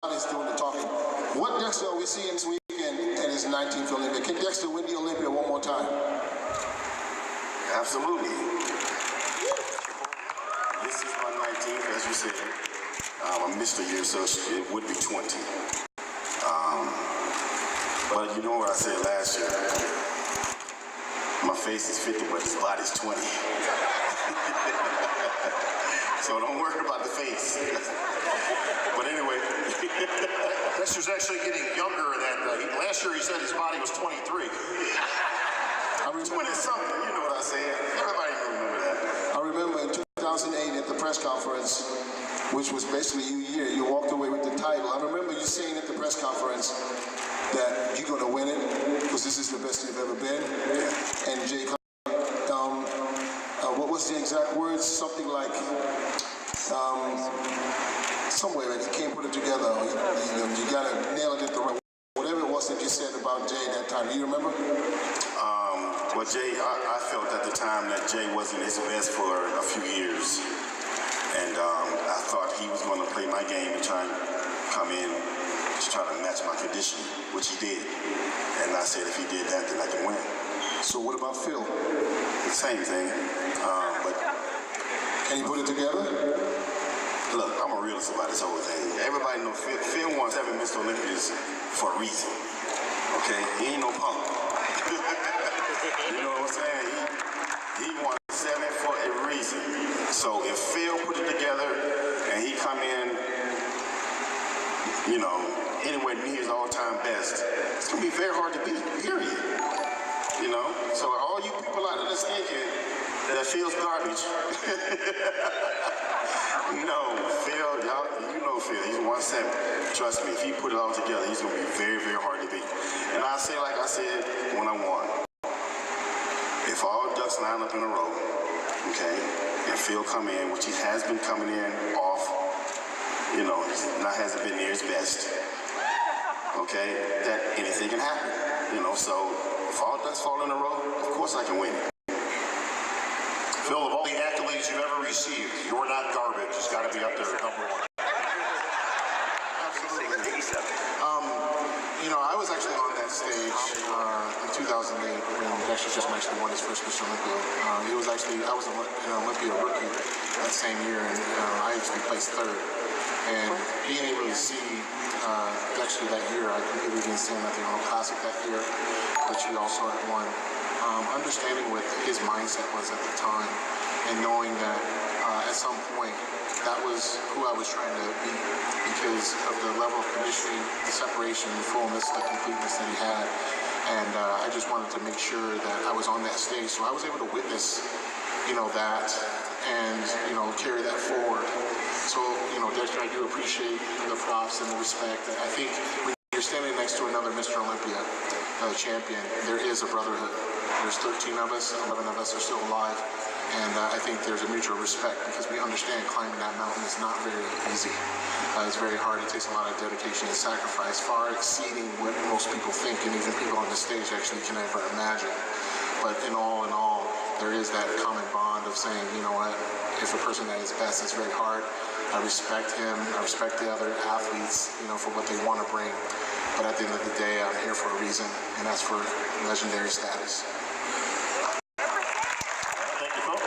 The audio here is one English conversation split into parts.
is doing the talking. What Dexter are we seeing this weekend at his 19th Olympia? Can Dexter win the Olympia one more time? Absolutely. This is my 19th, as you said. I missed a year, so it would be 20. But you know what I said last year? My face is 50, but his body's 20. So don't worry about the face. But anyway. Dexter's actually getting younger than last year he said his body was 23. I remember 20-something, you know what I said. Everybody remember that. I remember in 2008 at the press conference, which was basically your year, you walked away with the title. I remember you saying at the press conference that you're going to win it because this is the best you've ever been. And Jay, what was the exact words? Something like, somewhere that you can't put it together. You got to nail it at the right. Whatever it was that you said about Jay that time, do you remember? Well, Jay, I felt at the time that Jay wasn't his best for a few years. And I thought he was going to play my game and try and come in to try to match my condition, which he did. And I said if he did that, then I can win. So what about Phil? The same thing. But can you put it together? Look, I'm a realist about this whole thing. Everybody knows Phil won 7 Mr. Olympias for a reason. Okay? He ain't no punk. You know what I'm saying? He won 7 for a reason. So if Phil put it together and he come in, you know, anywhere near his all-time best, it's gonna be very hard to beat, period. You know? So all you people out there that's thinking that Phil's garbage. No, Phil, you know Phil, he's 170. Trust me, if he put it all together, he's gonna be very, very hard to beat. And I say, like I said when I won, if all ducks line up in a row, okay, and Phil come in, which he has been coming in off, you know, hasn't been near his best, okay, that anything can happen, you know, so if all ducks fall in a row, of course I can win it. Phil, of all the accolades you've ever received, you're not garbage. It's got to be up there at number 1. Absolutely. You know, I was actually on that stage in 2008 when Dexter just actually won his first Mr. Olympia. I was an Olympia rookie that same year, and I actually placed 3rd. And being able to see Dexter that year, I completely didn't stand at the Arnold Classic that year, which he also had won. Understanding what his mindset was at the time, and knowing that at some point that was who I was trying to beat because of the level of conditioning, the separation, the fullness, the completeness that he had. And I just wanted to make sure that I was on that stage, so I was able to witness, you know, that and, you know, carry that forward. So, you know, Dexter, I do appreciate the props and the respect. I think when you're standing next to another Mr. Olympia champion, there is a brotherhood. There's 13 of us, 11 of us are still alive, and I think there's a mutual respect because we understand climbing that mountain is not very easy. It's very hard. It takes a lot of dedication and sacrifice, far exceeding what most people think, and even people on the stage actually can ever imagine. But in all, there is that common bond of saying, you know what, if a person that is best is very hard, I respect him, I respect the other athletes, you know, for what they want to bring. But at the end of the day, I'm here for a reason, and that's for legendary status. Thank you, Phil.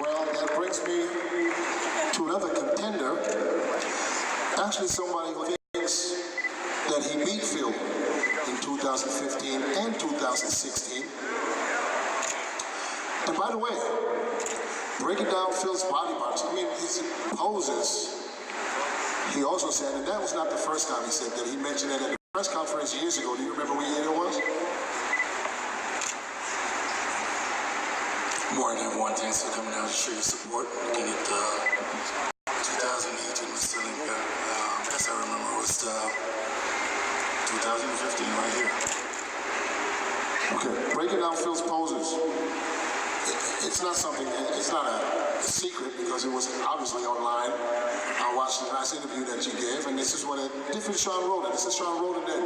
Well, that brings me to another contender. Actually, somebody who thinks that he beat Phil in 2015 and 2016. And by the way, breaking down Phil's body parts, I mean, his poses, he also said, and that was not the first time he said that, he mentioned it at the press conference years ago. Do you remember what year it was? Morning, everyone. Thanks for coming out to show your support. Again at 2018 was still in there. Best I remember was 2015 right here. Okay, breaking down Phil's poses. It's not something, it's not a secret because it was obviously online. I watched the last interview that you gave, and this is what a different Sean Roden. This is Sean Roden that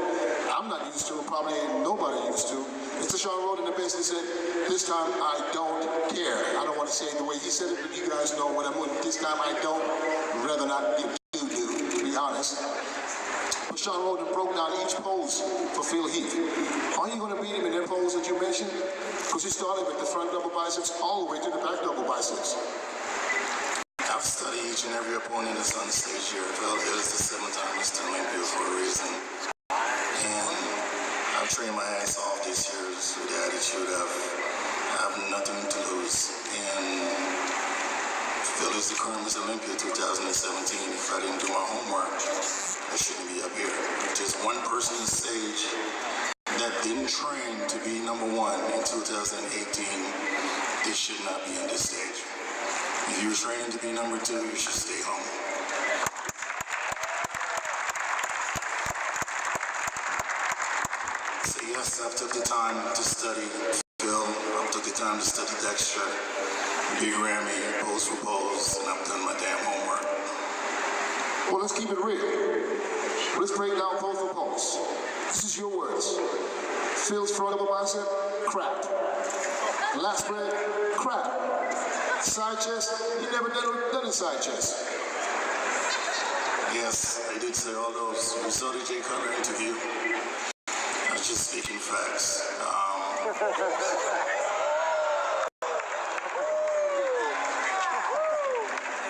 I'm not used to, probably nobody used to. It's a Sean Roden that basically said, this time I don't care. I don't want to say it the way he said it, but you guys know what I'm doing. This time I don't, rather not give you the class. But Sean Roden broke down each pose for Phil Heath. Are you going to beat him in that pose that you mentioned? Because he started with the front double biceps all the way to the back double biceps. I've studied each and every opponent that's on the stage here. Phil Heath is the 7th time Mr. Olympia for a reason. And I've trained my ass off this year with the attitude of I have nothing to lose. And Phil is the current Mr. Olympia 2017. If I didn't do my homework, I shouldn't be up here. Just one person on stage that didn't train to be #1 in 2018, they should not be on this stage. If you're training to be #2, you should stay home. So yes, I've took the time to study Phil. I've took the time to study Dexter, Big Ramy, pose for pose, and I've done my damn homework. Well, let's keep it real. Let's break down pose for pose. This is your words. Phil's front double bicep, crap. Lat spread, crap. Side chest, you never done a side chest. Yes, I did say all those. You saw the Jay Cutler interview. I was just speaking facts.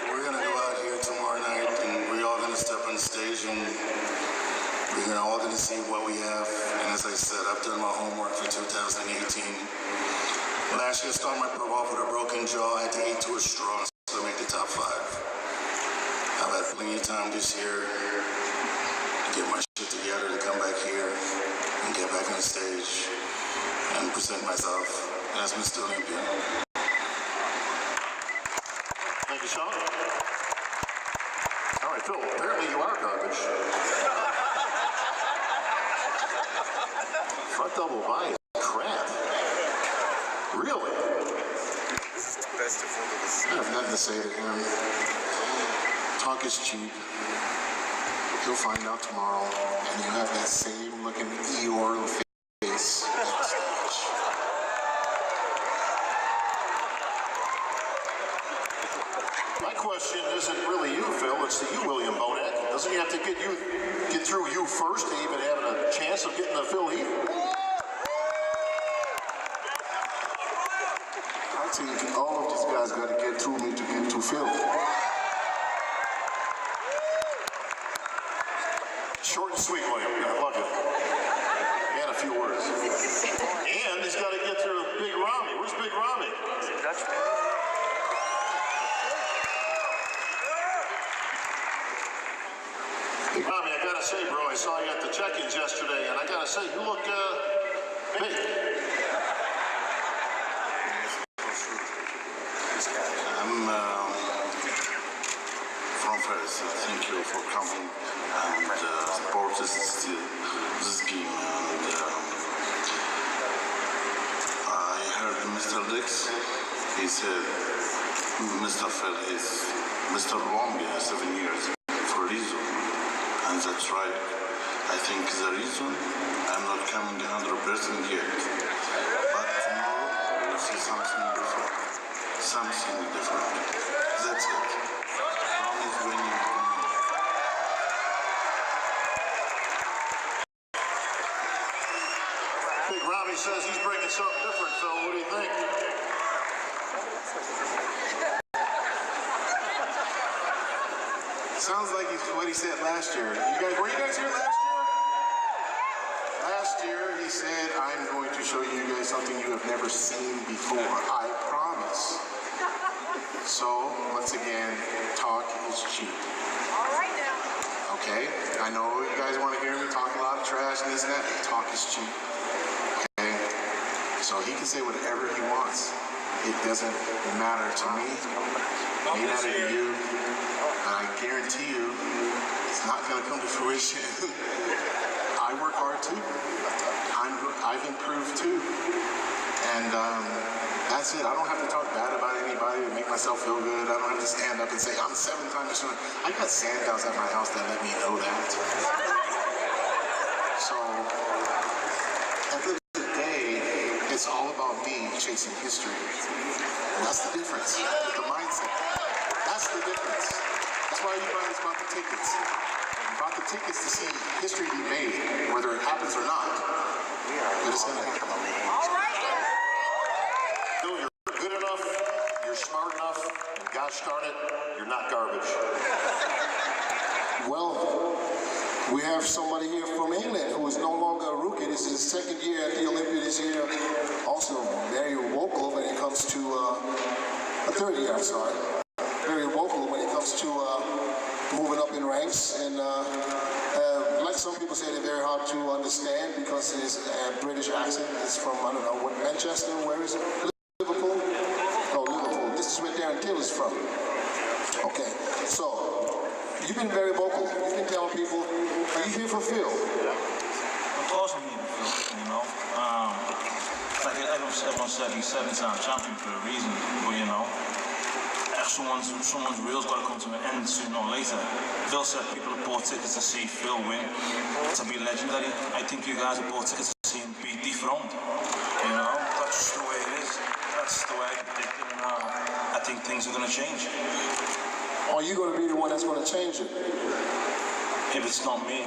We're gonna go out here tomorrow night, and we're all gonna step on the stage, and we're all gonna see what we have. And as I said, I've done my homework for 2018. Last year, I started my pro off with a broken jaw. I had to eat to a straw to make the top 5. I've had plenty of time this year to get my shit together, to come back here and get back on the stage and present myself as Mr. Olympia. Thank you, Sean. All right, Phil, apparently you are garbage. Front double biceps, crap. Really? I have nothing to say to him. Talk is cheap. You'll find out tomorrow, and you have that same looking Eeyore face. My question isn't really you, Phil. It's to you, William Bonac. Doesn't he have to get through you first to even have a chance of getting to Phil Heath? I think all of these guys got to get through me to get to Phil. Short and sweet, William. I love you. And a few words. And he's got to get through Big Ramy. Where's Big Ramy? Big Ramy, I got to say, bro, I saw you at the check-ins yesterday, and I got to say, you look big. I'm from Paris. Thank you for coming and support this game. And I heard Mr. Dix. He said Mr. Phil is Mr. Olympia 7 years for a reason, and that's right. I think the reason I'm not coming 100% yet, but tomorrow we'll see something different. Something different. That's it. Promise winning. Big Ramy says he's bringing something different, Phil. What do you think? Sounds like what he said last year. Were you guys here last year? Last year he said, I'm going to show you guys something you have never seen before. I promise. So, once again, talk is cheap. All right now. Okay? I know you guys want to hear me talk a lot of trash and this and that. Talk is cheap. Okay? So he can say whatever he wants. It doesn't matter to me. It may matter to you. And I guarantee you, it's not going to come to fruition. I work hard too. I've improved too. And that's it. I don't have to talk bad about anybody to make myself feel good. I don't have to stand up and say, I'm 7 times Mr. I got sandals at my house that let me know that. So, at the end of the day, it's all about me chasing history. And that's the difference. The mindset. That's the difference. That's why you guys bought the tickets. bought the tickets to see history be made, whether it happens or not. But it's gonna happen. All right now. Phil, you're good enough, you're smart enough, and gosh darn it, you're not garbage. Well, we have somebody here from England who is no longer a rookie. This is his second year at the Olympia this year. Also very vocal when it comes to, a third year, I'm sorry. Very vocal when it comes to moving up in ranks. And like some people say, they're very hard to understand because his British accent is from, I don't know, what, Manchester, where is it? Liverpool? Oh, Liverpool. This is where Darren Till is from. Okay, so you've been very vocal. You've been telling people, are you here for Phil? Of course I'm here for Phil, you know. Like everyone said, he's 7-time champion for a reason, but you know, someone's real's got to come to an end sooner or later. Phil said people have bought tickets to see Phil win, to be legendary. I think you guys have bought tickets to see him be dethroned. You know, that's just the way it is. That's the way I predict it, and I think things are going to change. Are you going to be the one that's going to change it? If it's not me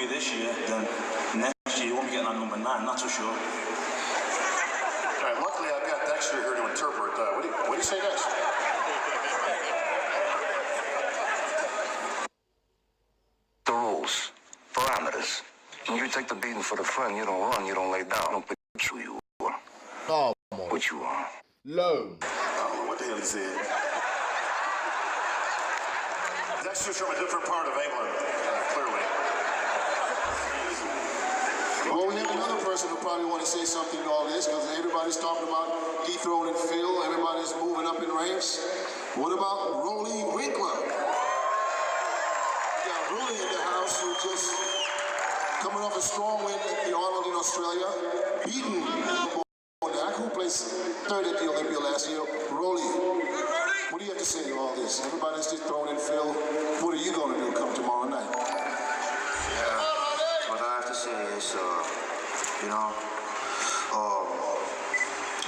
this year, then next year you won't be getting that number 9, that's for sure. All right, luckily I've got Dexter here to interpret. What do you say next? The rules, parameters. When you take the beating for the fun, you don't run, you don't lay down. Don't put who you are. Oh, What you are. low. I don't know what the hell he said. Dexter's from a different part of England, clearly. Well, we have another person who probably want to say something to all this because everybody's talking about dethroning Phil. Everybody's moving up in ranks. What about Rolly Winkler? Yeah, Rolly in the house who just coming off a strong win at the Arnold in Australia, beating who placed third at the Olympia last year. Rolly, what do you have to say to all this? Everybody's just throwing in Phil. What are you going to do come tomorrow night? What I have to say is, you know,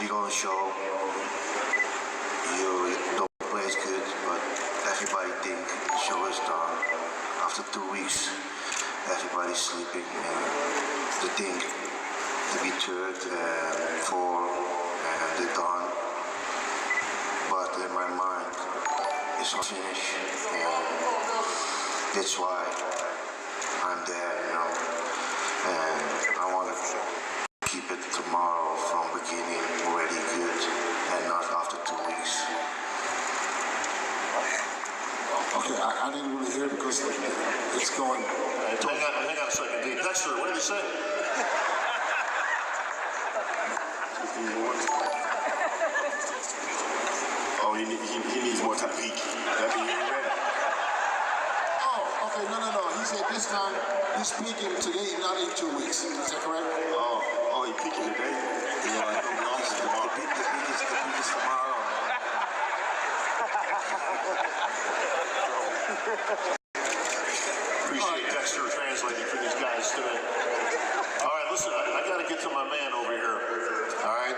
you go to show, you don't play as good, but everybody think the show is done. After 2 weeks, everybody's sleeping, and they think to be third and fourth, and they're done. But in my mind, it's not finished, and that's why I'm there, you know. And I want to keep it tomorrow from beginning already good, and not after 2 weeks. Okay, I didn't really hear it because it's going. Hang on a second, D. Dexter, what did he say? Oh, he needs more time. That means he's ready. Oh, okay, no. He said this time he's speaking today, not in 2 weeks. Is that correct? Oh, he peaking today. Yeah, the peak is tomorrow. Appreciate Dexter translating for these guys today. All right, listen, I got to get to my man over here. All right,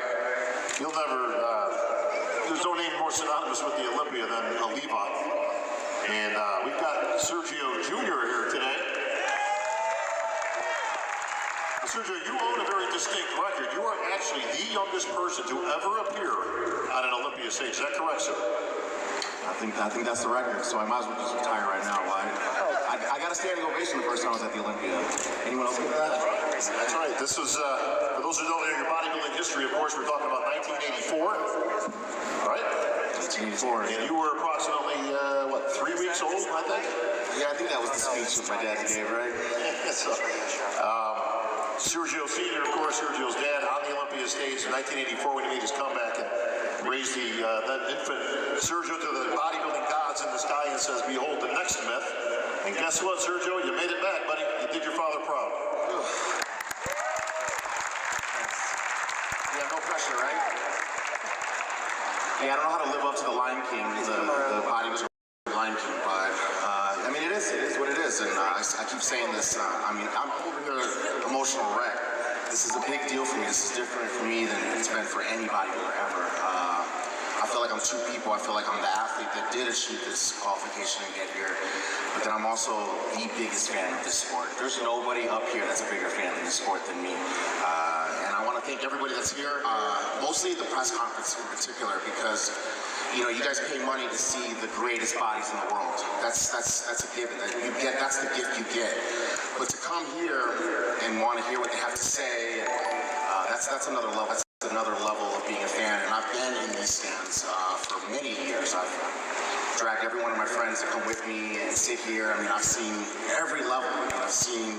you'll never. There's no name more synonymous with the Olympia than a Levant, and we've got Sergio Jr. here today. Sergio, you own a very distinct record. You are actually the youngest person to ever appear on an Olympia stage. Is that correct, sir? I think that's the record, so I might as well just retire right now. I got a standing ovation the first time I was at the Olympia. Anyone else get that? That's right. This was, for those who don't know your bodybuilding history, of course, we're talking about 1984, right? 1984. And you were approximately, 3 weeks old, I think? Yeah, I think that was the speech that my dad gave, right? So, Sergio Sr., of course, Sergio's dad, on the Olympia stage in 1984 when he made his comeback and raised that infant Sergio to the bodybuilding gods in the sky and says, "Behold the next myth." And guess what, Sergio? You made it back, buddy. You did your father proud. Yeah, no pressure, right? Yeah, I don't know how to live up to the Lion King, the bodybuilding Lion King vibe. I mean, it is what it is, and I keep saying this. I'm over here emotional wreck. This is a big deal for me. This is different for me than it's been for any bodybuilder ever. I feel like I'm two people. I feel like I'm the athlete that did achieve this qualification and get here, but then I'm also the biggest fan of this sport. There's nobody up here that's a bigger fan of this sport than me. And I want to thank everybody that's here, mostly the press conference in particular, because you know, you guys pay money to see the greatest bodies in the world. That's a given. That's the gift you get. But to come here and want to hear what they have to say, that's another level. That's another level of being a fan. And I've been in these stands for many years. I've dragged every one of my friends to come with me and sit here. I mean, I've seen every level. I've seen,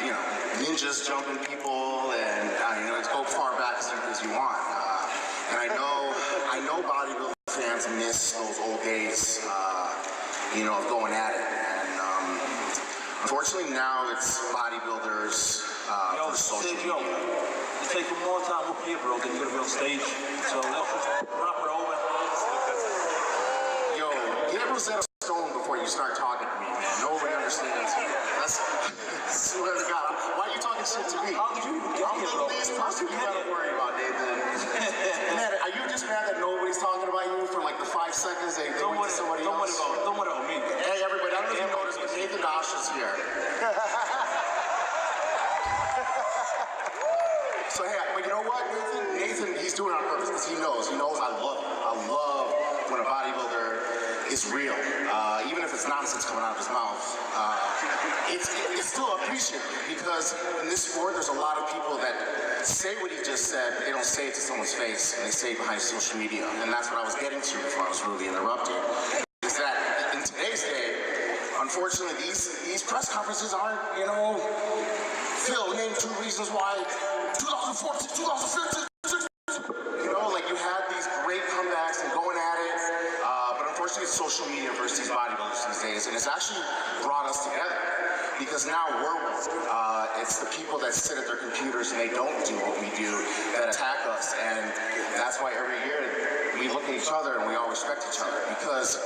you know, ninjas jumping people, and you know, go far back as you want. And I know bodybuilding fans miss those old days, you know, of going at it. And unfortunately now it's bodybuilders for social media. You take more time up here, bro, than you're gonna be on stage. So let's just wrap it over. Yo, get Rosetta Stone before you start talking to me, man. Nobody understands. That's swear to God. Why are you talking shit to me? How did you even get I'm here, the bro? least person you gotta worry about, Nathan. Man, are you just mad that nobody's talking about you for like the 5 seconds they went to somebody else? Don't worry about me. Hey, everybody, I don't know if you noticed, but Nathan Dosh is here. So, hey, but you know what, Nathan, he's doing it on purpose because he knows I love it. I love when a bodybuilder is real. Even if it's nonsense coming out of his mouth, it's still appreciated because in this sport, there's a lot of people that say what he just said, but they don't say it to someone's face, and they say it behind social media. And that's what I was getting to before I was really interrupted. Is that in today's day, unfortunately, these press conferences aren't, you know, Phil, name 2 reasons why 2014, 2015, you know, like you had these great comebacks and going at it, but unfortunately it's social media versus these bodybuilders these days, and it's actually brought us together because now we're it's the people that sit at their computers and they don't do what we do that attack us, and that's why every year we look at each other and we all respect each other because,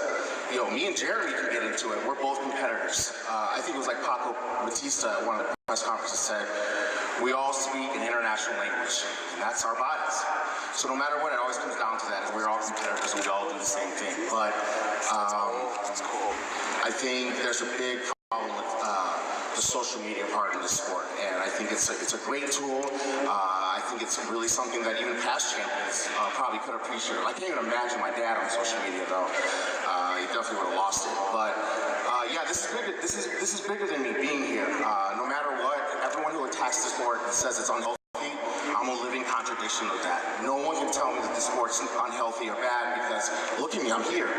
you know, me and Jeremy can get into it. We're both competitors. I think it was like Paco Batista at one of the press conferences said, we all speak an international language, and that's our bodies. So no matter what, it always comes down to that, is we're all competitors and we all do the same thing. But I think there's a big problem with the social media part of the sport, and I think it's a great tool. I think it's really something that even past champions probably could appreciate. I can't even imagine my dad on social media though. He definitely would have lost it. But yeah, this is bigger. This is bigger than me being here. No matter what, everyone who attacks the sport and says it's unhealthy, I'm a living contradiction of that. No one can tell me that the sport's unhealthy or bad because look at me, I'm here.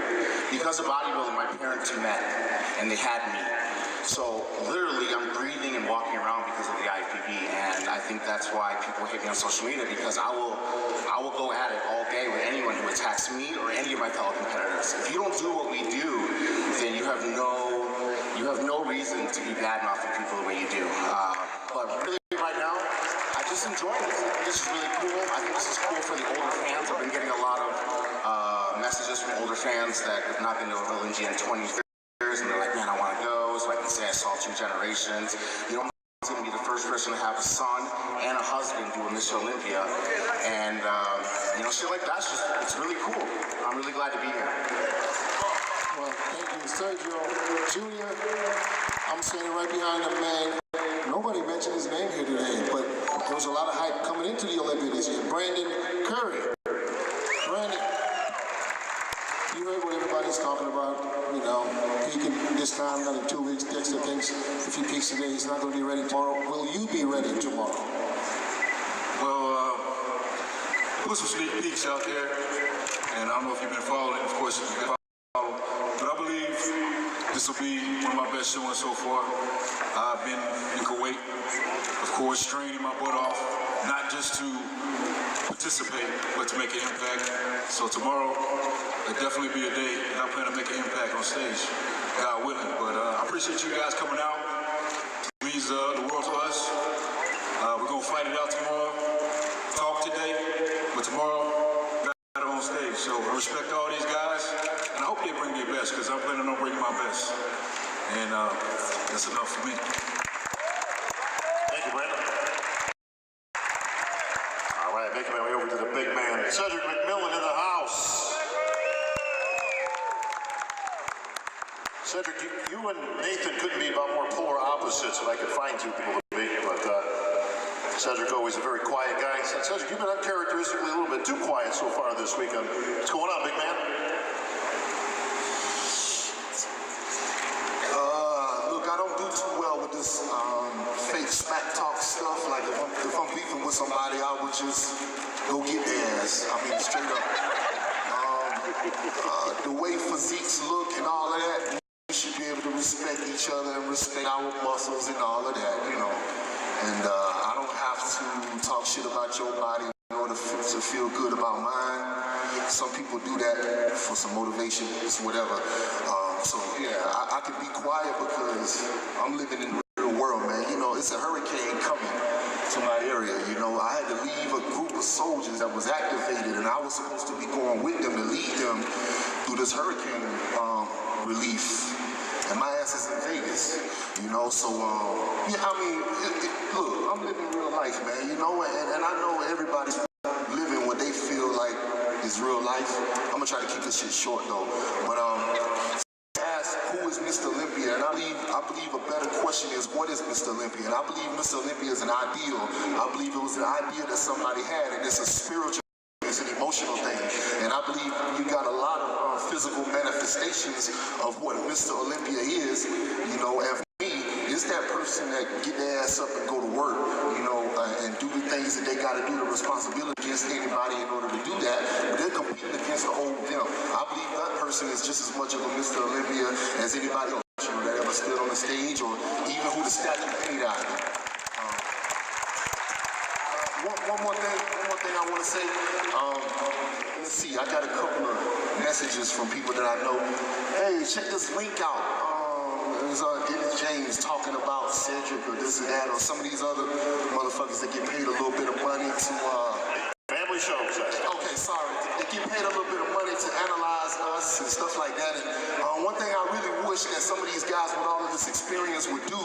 Because of bodybuilding, my parents met and they had me. So literally, I'm breathing and walking around because of the IFBB, and I think that's why people hate me on social media because I will go at it all day with anyone who attacks me or any of my fellow competitors. If you don't do what we do, then you have no reason to be bad-mouthing people the way you do. But really, right now, I just enjoy this. I think this is really cool. I think this is cool for the older fans. I've been getting a lot of messages from older fans that have not been to Olympia in 20 years, and they're like, man, I want to go, so I can say I saw 2 generations. You know, I'm going to be the first person to have a son and a husband do a Miss Olympia, and you know, shit like that's it's really cool. I'm really glad to be here. Well, thank you, Sergio Jr. I'm standing right behind the man. Nobody mentioned his name here today, but there was a lot of hype coming into the Olympia this year. Brandon Curry. Brandon, you heard what everybody's talking about. You know, he can this time, another 2 weeks. Dexter thinks if he peaks today, he's not going to be ready tomorrow. Will you be ready tomorrow? Well, put some sneak peeks out there, and I don't know if you've been following. Of course, you've been following, but I believe this will be one of my best showings so far. I've been in Kuwait, of course, training my butt off, not just to participate, but to make an impact. So tomorrow, it'll definitely be a day that I plan to make an impact on stage, God willing. But I appreciate you guys coming out. It means the world to us. We're going to fight it out tomorrow, talk today, but tomorrow, battle on stage. So I respect all these guys, and I hope they bring their best, because I'm planning on bringing my best. And that's enough for me. Thank you, Brandon. All right, making my way over to the big man, Cedric McMillan in the house. you and Nathan couldn't be about more polar opposites if I could find two people to be, but Cedric always a very quiet guy. Cedric, you've been uncharacteristically a little bit too quiet so far this weekend. What's going on, big man? Look, I don't do too well with this fake smack talk stuff. Like if I'm beefing with somebody, I would just go get their ass. I mean, straight up. The way physiques look and all of that, we should be able to respect each other and respect our muscles and all of that, you know. And I don't have to talk shit about your body in order to feel good about mine. Some people do that for some motivation, it's whatever. So yeah, I can be quiet because I'm living in the real world, man. You know, it's a hurricane coming to my area, you know. I had to leave a group of soldiers that was activated, and I was supposed to be going with them to lead them through this hurricane relief. And my ass is in Vegas, you know, so, yeah, I mean, look, I'm living real life, man, you know, and I know everybody's living what they feel like is real life. I'm gonna try to keep this shit short, though, but, ask who is Mr. Olympia, and I believe a better question is, what is Mr. Olympia? And I believe Mr. Olympia is an ideal. I believe it was an idea that somebody had, and it's a spiritual, it's an emotional thing. And I believe you got a lot of physical manifestations of what Mr. Olympia is, you know, and for me, it's that person that get their ass up and go to work, you know, and do the things that they gotta do, the responsibility against anybody in order to do that, but they're competing against the old them. I believe that person is just as much of a Mr. Olympia as anybody else, you know, that ever stood on the stage or even who the statue paid out. One more thing I want to say. Let's see, I got a couple of messages from people that I know. Hey, check this link out. There's Dennis James talking about Cedric or this and that, or some of these other motherfuckers that get paid a little bit of money to family shows. Okay, sorry. They get paid a little bit of money to analyze us and stuff like that. And one thing I really wish that some of these guys with all of this experience would do,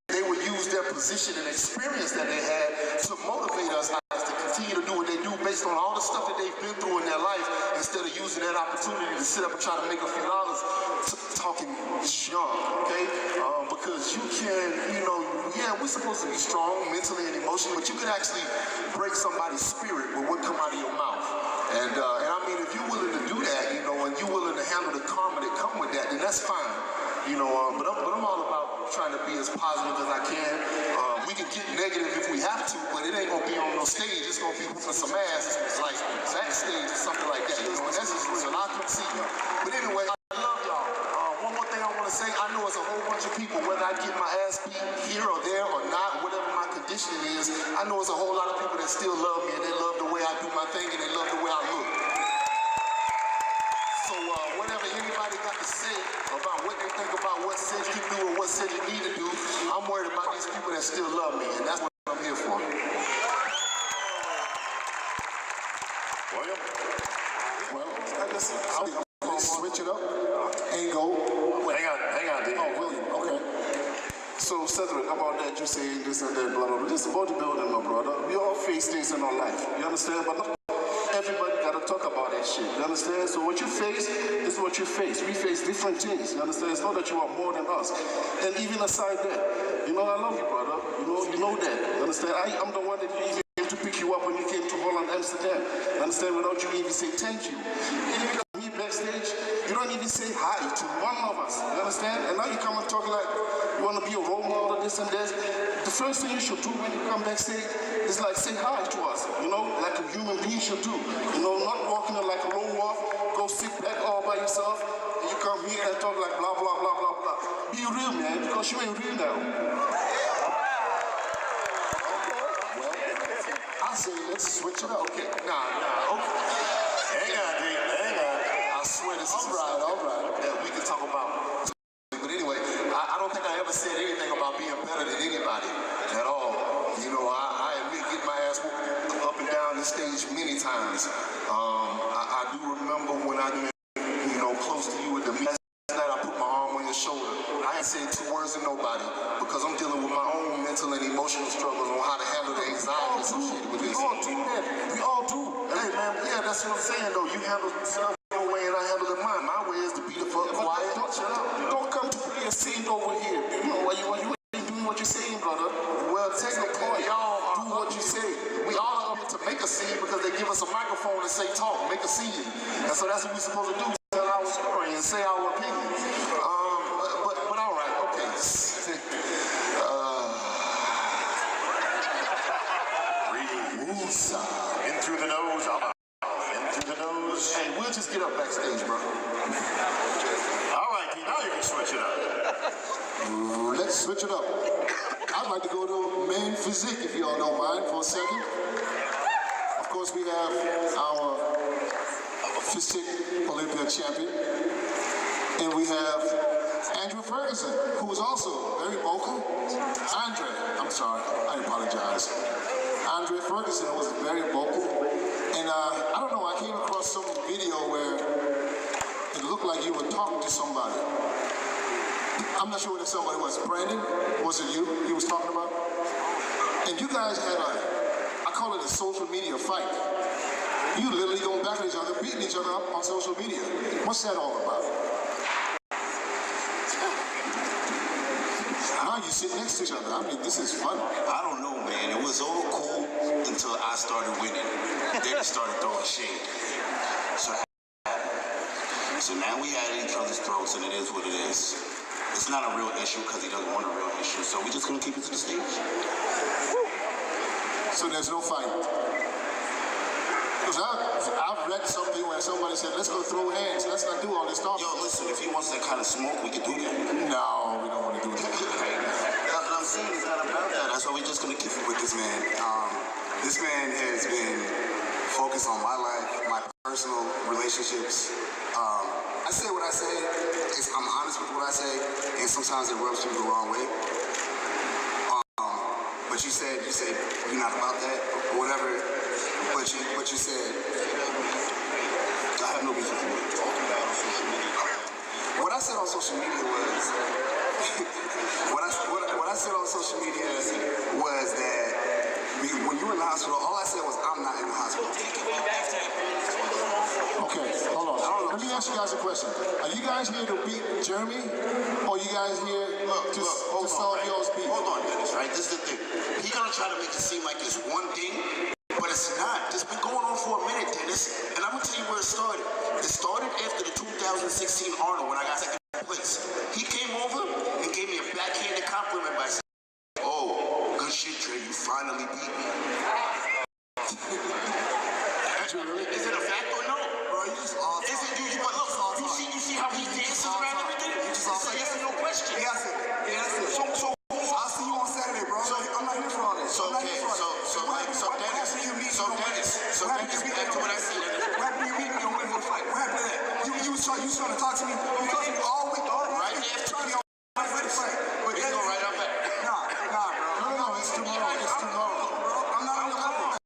they would use their position and experience that they had to motivate us guys to continue to do what they do based on all the stuff that they've been through in their life, instead of using that opportunity to sit up and try to make a few dollars talking junk, okay? Because you can, you know, yeah, we're supposed to be strong mentally and emotionally, but you can actually break somebody's spirit with what come out of your mouth. And I mean, if you're willing to do that, you know, and you're willing to handle the karma that come with that, then that's fine. You know, but I'm all about trying to be as positive as I can. We can get negative if we have to, but it ain't gonna be on no stage. It's gonna be for some ass, like backstage or something like that. You know, and that's just real. I can see you. But anyway, I love y'all. One more thing I want to say. I know it's a whole bunch of people, whether I get my ass beat here or there or not, whatever my conditioning is. I know it's a whole lot of people that still love me, and they love the way I do my thing, and they love the way I look. So whatever anybody got to say about what they think about what Cedric can do or what Cedric need to do, I'm worried about these people that still love me, and that's what I'm here for. William? Well, listen, I'll switch it up and go. Hang on, D. Oh, William, okay. So, Cedric, about that, you saying this and that, blah, blah, blah. This is bodybuilding, my brother. We all face things in our life. You understand? But not everybody got to talk about that shit. You understand? So what you face is what you face. We face different things. You understand? It's not that you are more than us. And even aside that, you know, I love you, brother. You know that. You understand? I'm the one that you even came to pick you up when you came to Holland, Amsterdam. You understand? Without you even saying thank you. And you got me backstage, you don't even say hi to one of us. You understand? And now you come and talk like you want to be a role model, this and this. The first thing you should do when you come backstage is like say hi to us, you know, like a human being should do. You know, not walking like a lone wolf, go sit back all by yourself, and you come here and talk like blah, blah, blah, blah, blah. Be real, man, because you ain't real now. Well, I say let's switch it up. Okay, nah, okay. Hang on, D. Hang on. I swear this is all right. That we can talk about. But anyway, I don't think I ever said anything about being better than anybody at all. You know, I admit getting my ass whooped up and down the stage many times. I do remember when I been, you know, close to you at the last night, I put my arm on your shoulder. I ain't said 2 words to nobody because I'm dealing with my own mental and emotional struggles on how to handle the anxiety associated with this. We all do that. We all do. Hey, man, yeah, that's what I'm saying, though. You handle stuff your way and I handle it mine. My way is to be the fuck quiet. Don't shut up. Don't come to play a scene scene, brother. Well, technically, Y'all do what you say. We all are up here to make a scene because they give us a microphone and say talk, make a scene. And so that's what we're supposed to do, tell our story and say our opinion. But all right, okay. In through the nose, I'm out. In through the nose. Hey, we'll just get up backstage, bro. All right, D, now you can switch it up. Let's switch it up. I'd like to go to main physique, if y'all don't mind, for a second. Of course, we have our physique Olympia champion. And we have Andrew Ferguson, who is also very vocal. I'm sorry, I apologize. Andre Ferguson was very vocal. And I don't know, I came across some video where it looked like you were talking to somebody. I'm not sure what somebody was. Brandon, was it you he was talking about? And you guys had I call it a social media fight. You literally going back at each other, beating each other up on social media. What's that all about? Now you sit next to each other. I mean, this is fun. I don't know, man. It was all cool until I started winning. Then it started throwing shade. So now we had each other's throats, and it is what it is. It's not a real issue because he doesn't want a real issue, so we're just going to keep it to the stage. So there's no fight. Because I've read something where somebody said, let's go throw hands, let's not do all this talking. Yo, listen, if he wants that kind of smoke, we can do that. No, we don't want to do that. That's what I'm saying, it's not about that. That's why we're just going to keep it with this man. This man has been focused on my life, my personal relationships. I say what I say. I'm honest with what I say, and sometimes it rubs people the wrong way. But you said you're not about that or whatever. But you said I have no business talking about on social media. What I said on social media was what I said on social media was that when you were in the hospital, all I said was I'm not in the hospital. Okay, hold on. Let me ask you guys a question. Are you guys here to beat Jeremy? Or are you guys here to solve y'all's beef? Hold on, Dennis, right? This is the thing. He's going to try to make it seem like it's one thing, but it's not. It's been going on for a minute, Dennis. And I'm going to tell you where it started. It started after the 2016 Arnold when I got second place. He came over and gave me a backhanded compliment by saying, oh, good shit, Dre, you finally beat me. Is it a fact or no? Bro, you just all talk. Is it, dude? But look, you see how he dances around everything? It's a yes or no question. Yeah, that's it. So I'll see you on Saturday, bro. I'm not here for all this. So Dennis, back to what I said. What happened to you meeting me on Wednesday fight? What happened to that? You was trying to talk to me. You talked to me all week, all right after you fight. But you go right up back. Nah, bro. No, it's tomorrow. It's tomorrow. Bro, I'm not on your level.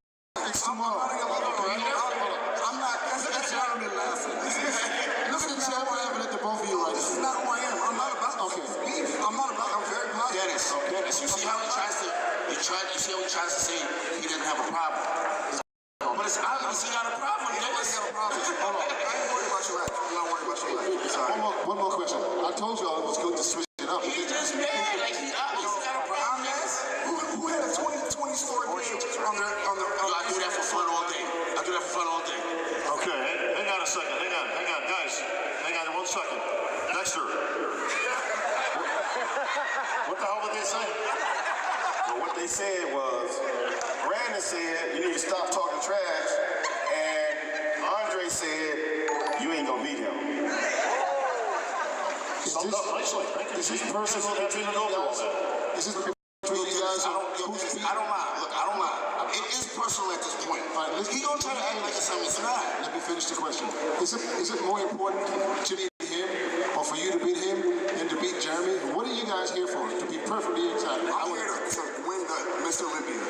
It's tomorrow. I'm not. That's not on the last. Look at the chat. What happened at the both of you right This is now? not who I am. I'm not about Okay. beef. I'm very positive. Dennis, you see how he tries to, you see how he tries to say he doesn't have a problem. But it's obvious he got a problem, Dennis. Hold on. I ain't worried about your life. I'm not worried about your life. Sorry. One more question. I told y'all it was good to switch it up. He just mad, like he obviously got a problem, Dennis. Who had a 20 score game on the I do that for fun all day. Okay, hang on a second. Hang on, guys. Hang on 1 second. Dexter. What the hell did they say? Well, what they said was, Brandon said, you need to stop talking trash, and Andre said, you ain't gonna beat him. Summed up nicely. Thank you. Is this personal between you guys? Is this between you guys? I don't mind. Look, I don't mind. It is personal at this point. All right, He gonna try to act like it's something it's not. Let me finish the question. Is it more important to beat him or for you to beat him than to beat Jeremy? What are you guys here for? To be perfectly exact. I'm here to win the Mr. Olympia.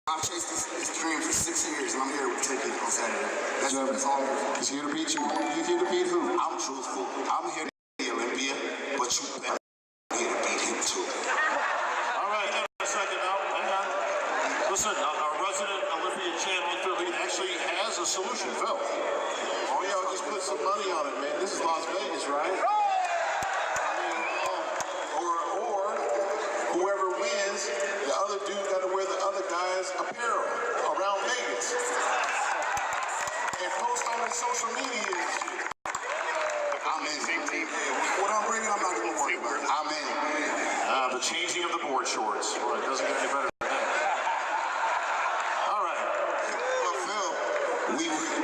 I've chased this dream for 6 years, and I'm here to take it on Saturday. That's all I'm here for. He's here to beat you. You're here to beat who? I'm truthful. I'm here to beat Olympia, but you better be here to beat him too. All right, hang on a second now. Hang on. Listen, our resident Olympia champion, Phil, he actually has a solution, Phil. Oh, yeah, just put some money on it, man. This is Las Vegas, right? I mean, or whoever wins the changing of the board shorts. Well, it doesn't get any better than that. All right. Well, Phil,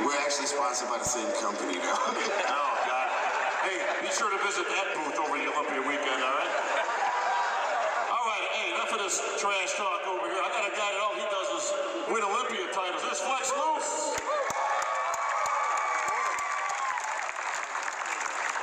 we're actually sponsored by the same company now. Oh, God. Hey, be sure to visit that booth over the Olympia weekend, all right? All right, hey, enough of this trash talk over here. I got a guy that all he does is win Olympia titles. There's Flex Loose.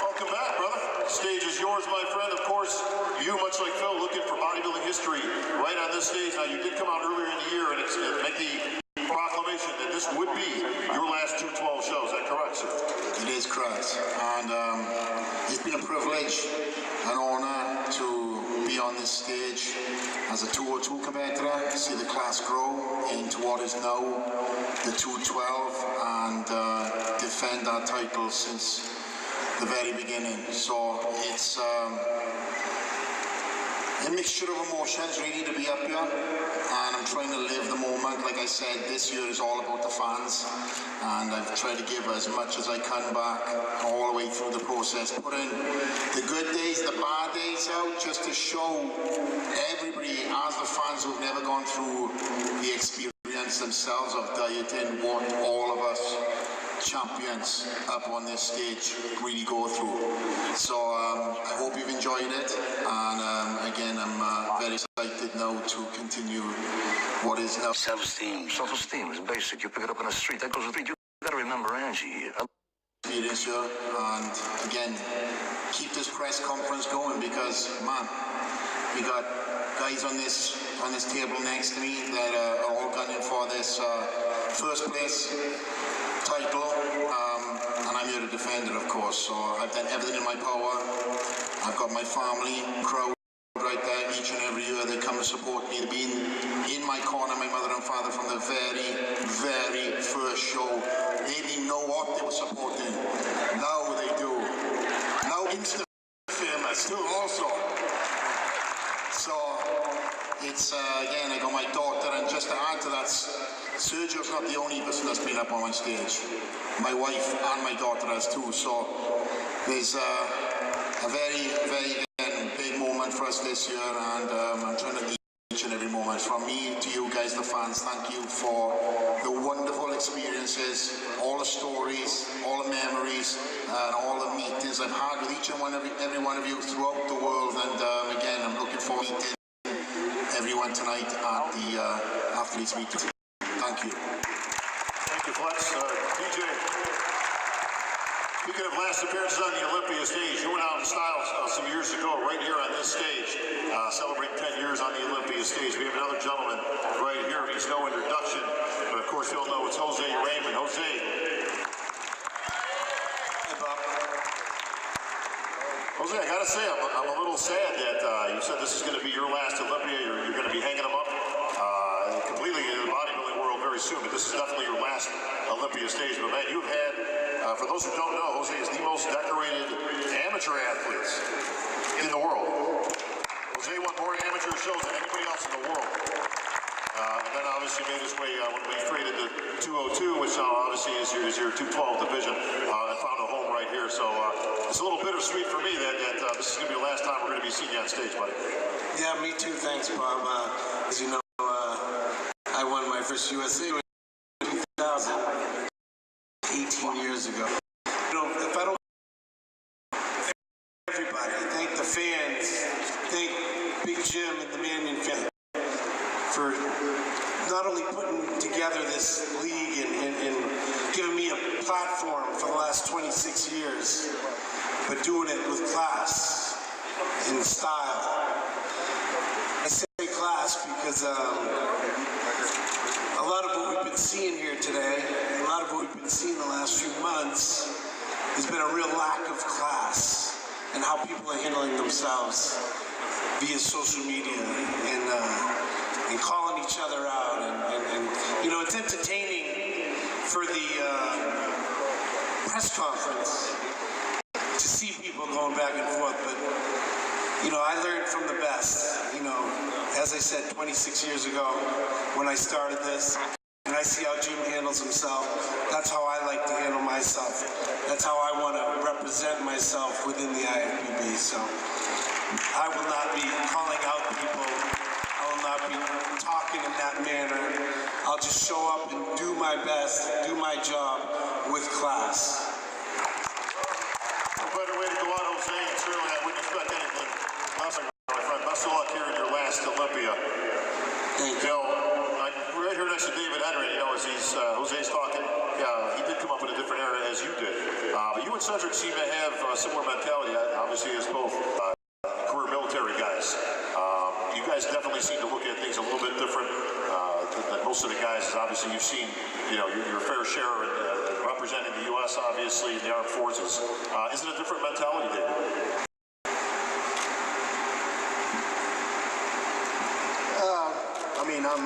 Welcome back, brother. Stage is yours, my friend. Of course, you, much like Phil, looking for bodybuilding history right on this stage. Now, you did come out earlier in the year and make the proclamation that this would be your last 212 shows. Is that correct, sir? It is correct. And it's been a privilege, an honor to be on this stage as a 202 competitor, see the class grow into what is now the 212 and defend our title since the very beginning. So it's a mixture of emotions really to be up here, and I'm trying to live the moment. Like I said, this year is all about the fans, and I've tried to give as much as I can back all the way through the process, putting the good days, the bad days out, just to show everybody, as the fans who've never gone through the experience themselves of dieting, what all of us champions up on this stage really go through. So I hope you've enjoyed it, and again, I'm very excited now to continue what is now self-esteem. Self-esteem is basic. You pick it up on the street. That goes with it. You got to remember Angie. Experience here, and again, keep this press conference going, because man, we got guys on this table next to me that are all gunning for this first place title, and I'm here to defend it, of course. So I've done everything in my power. I've got my family, crowd right there each and every year. They come to support me. They've been in my corner, my mother and father, from the very, very first show. They didn't know what they were supporting. Now they do. Now Insta famous too also. So it's again, I got my daughter, and just to add to that, Sergio's not the only person that's been up on my stage. My wife and my daughter has too. So there's a very, very big moment for us this year, and I'm trying to lead each and every moment. From me to you guys, the fans, thank you for the wonderful experiences, all the stories, all the memories, and all the meetings I've had with each and every one of you throughout the world. And again, I'm looking forward to meeting everyone tonight at the athletes meeting. Thank you. Thank you, Flex. DJ, speaking of last appearances on the Olympia stage, you went out in style some years ago, right here on this stage, celebrating 10 years on the Olympia stage. We have another gentleman right here. There's no introduction, but of course you'll know it's Jose Raymond. Jose. Hey, Bob. Jose, I gotta say, I'm a little sad that you said this is going to be your last Olympia. You're going to be hanging them up completely in the bodybuilding world very soon, but this is definitely your last Olympia stage. But man, you've had, for those who don't know, Jose is the most decorated amateur athletes in the world. Jose won more amateur shows than anybody else in the world. And then obviously made his way when we created the 202, which obviously is your 212 division, and found a home right here. So it's a little bittersweet for me that this is going to be the last time we're going to be seeing you on stage, buddy. Yeah, me too. Thanks, Bob. As you know, I won my first USA in 2000, 18 years ago. You know, if I don't thank everybody, thank the fans, thank Big Jim and the Mannion family for not only putting together this league and giving me a platform for the last 26 years, but doing it with class and style. I say class because a lot of what we've been seeing here today, a lot of what we've been seeing the last few months, has been a real lack of class and how people are handling themselves via social media and calling each other out. And you know, it's entertaining for the press conference to see people going back and forth, but you know, I learned from the best. You know, as I said 26 years ago when I started this, and I see how Jim handles himself, that's how I like to handle myself. That's how I want to represent myself within the IFBB. So I will not be calling out I'll just show up and do my best, do my job with class. No better way to go out, Jose, and certainly I wouldn't expect anything less, my friend. Best of luck here in your last Olympia. Thank you. I'm right here next to David Henry, you know, as Jose's talking. He did come up in a different era as you did. But you and Cedric seem to have a similar mentality, obviously, as both career military guys. You guys definitely seem to look at things a little bit different than most of the guys. Obviously, you've seen, you know, your fair share in representing the U.S., obviously, in the armed forces. Is it a different mentality, David? I mean, I'm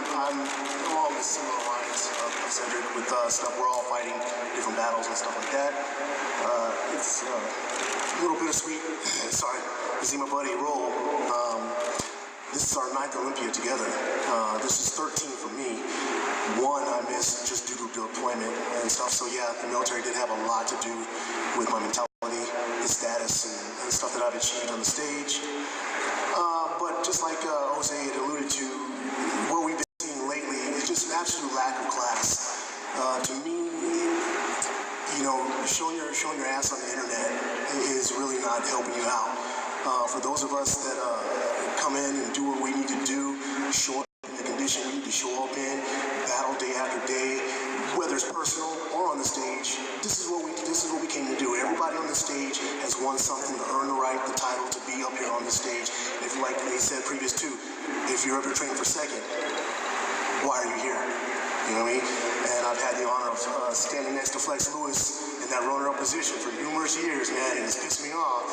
along the similar lines of Cedric with stuff. We're all fighting different battles and stuff like that. It's a little bittersweet. Sorry to see my buddy roll. This is our 9th Olympia together. This is 13 for me. One I missed just due to deployment and stuff. So yeah, the military did have a lot to do with my mentality, the status, and the stuff that I've achieved on the stage. But just like Jose had alluded to, what we've been seeing lately is just an absolute lack of class. To me, you know, showing your ass on the internet is really not helping you out. For those of us that come in and do what we need to do, show up in the condition we need to show up in, battle day after day, whether it's personal or on the stage, this is what we came to do. Everybody on the stage has won something to earn the right, the title to be up here on the stage. If, like they said previous too, if you're up here training for second, why are you here? You know what I mean? And I've had the honor of standing next to Flex Lewis in that runner-up position for numerous years, man, and it's pissed me off.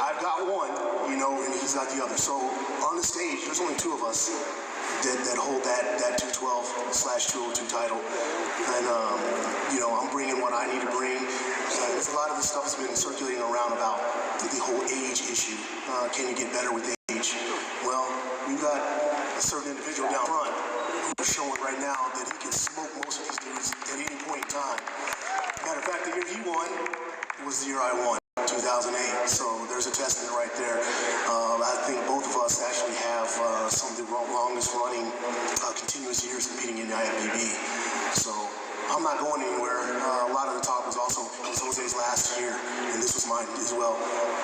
I've got one, you know, and he's got the other. So on the stage, there's only two of us that hold that 212/202 title. And, you know, I'm bringing what I need to bring. A lot of this stuff has been circulating around about the whole age issue. Can you get better with age? Well, we've got a certain individual down front who's showing right now that he can smoke most of these dudes at any point in time. Matter of fact, the year he won was the year I won, 2008. So there's a testament right there. I think both of us actually have some of the longest running continuous years competing in the IFBB. So I'm not going anywhere. A lot of the talk was also Jose's last year, and this was mine as well.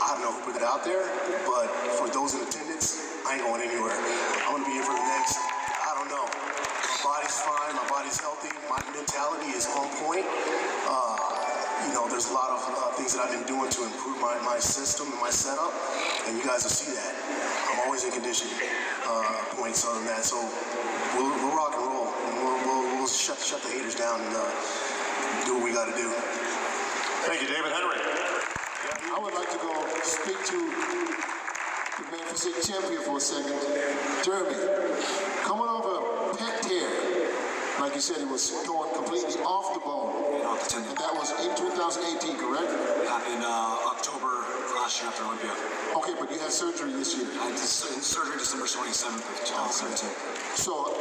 I don't know who put it out there, but for those in attendance, I ain't going anywhere. I'm going to be here for the next, I don't know. My body's fine, my body's healthy, my mentality is on point. You know, there's a lot of things that I've been doing to improve my system and my setup, and you guys will see that. I'm always in condition points on that, so we'll rock and roll, and we'll shut the haters down and do what we got to do. Thank you, David Henry. I would like to go speak to the man physique champion for a second, Jeremy. Coming off a pec tear, like you said, he was going completely off the bone. And that was in 2018, correct? Happened in October last year after Olympia. Okay, but you had surgery this year. I did surgery December 27th of 2017. So,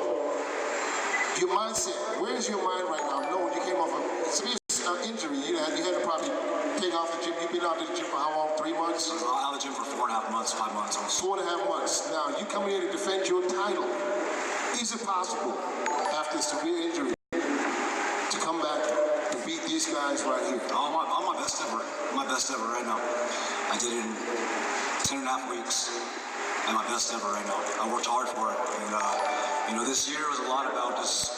your mindset, where is your mind right now? No, when you came off a severe injury, you had to probably take off the gym. You've been out of the gym for how long? 3 months? I was out of the gym for 4.5 months, 5 months. 4.5 months. Now, you come here to defend your title. Is it possible, after a severe injury, to come back and beat these guys right here? I'm my best ever. I'm my best ever right now. I did it in 10.5 weeks. I'm my best ever right now. I worked hard for it. And, you know, this year was a lot about just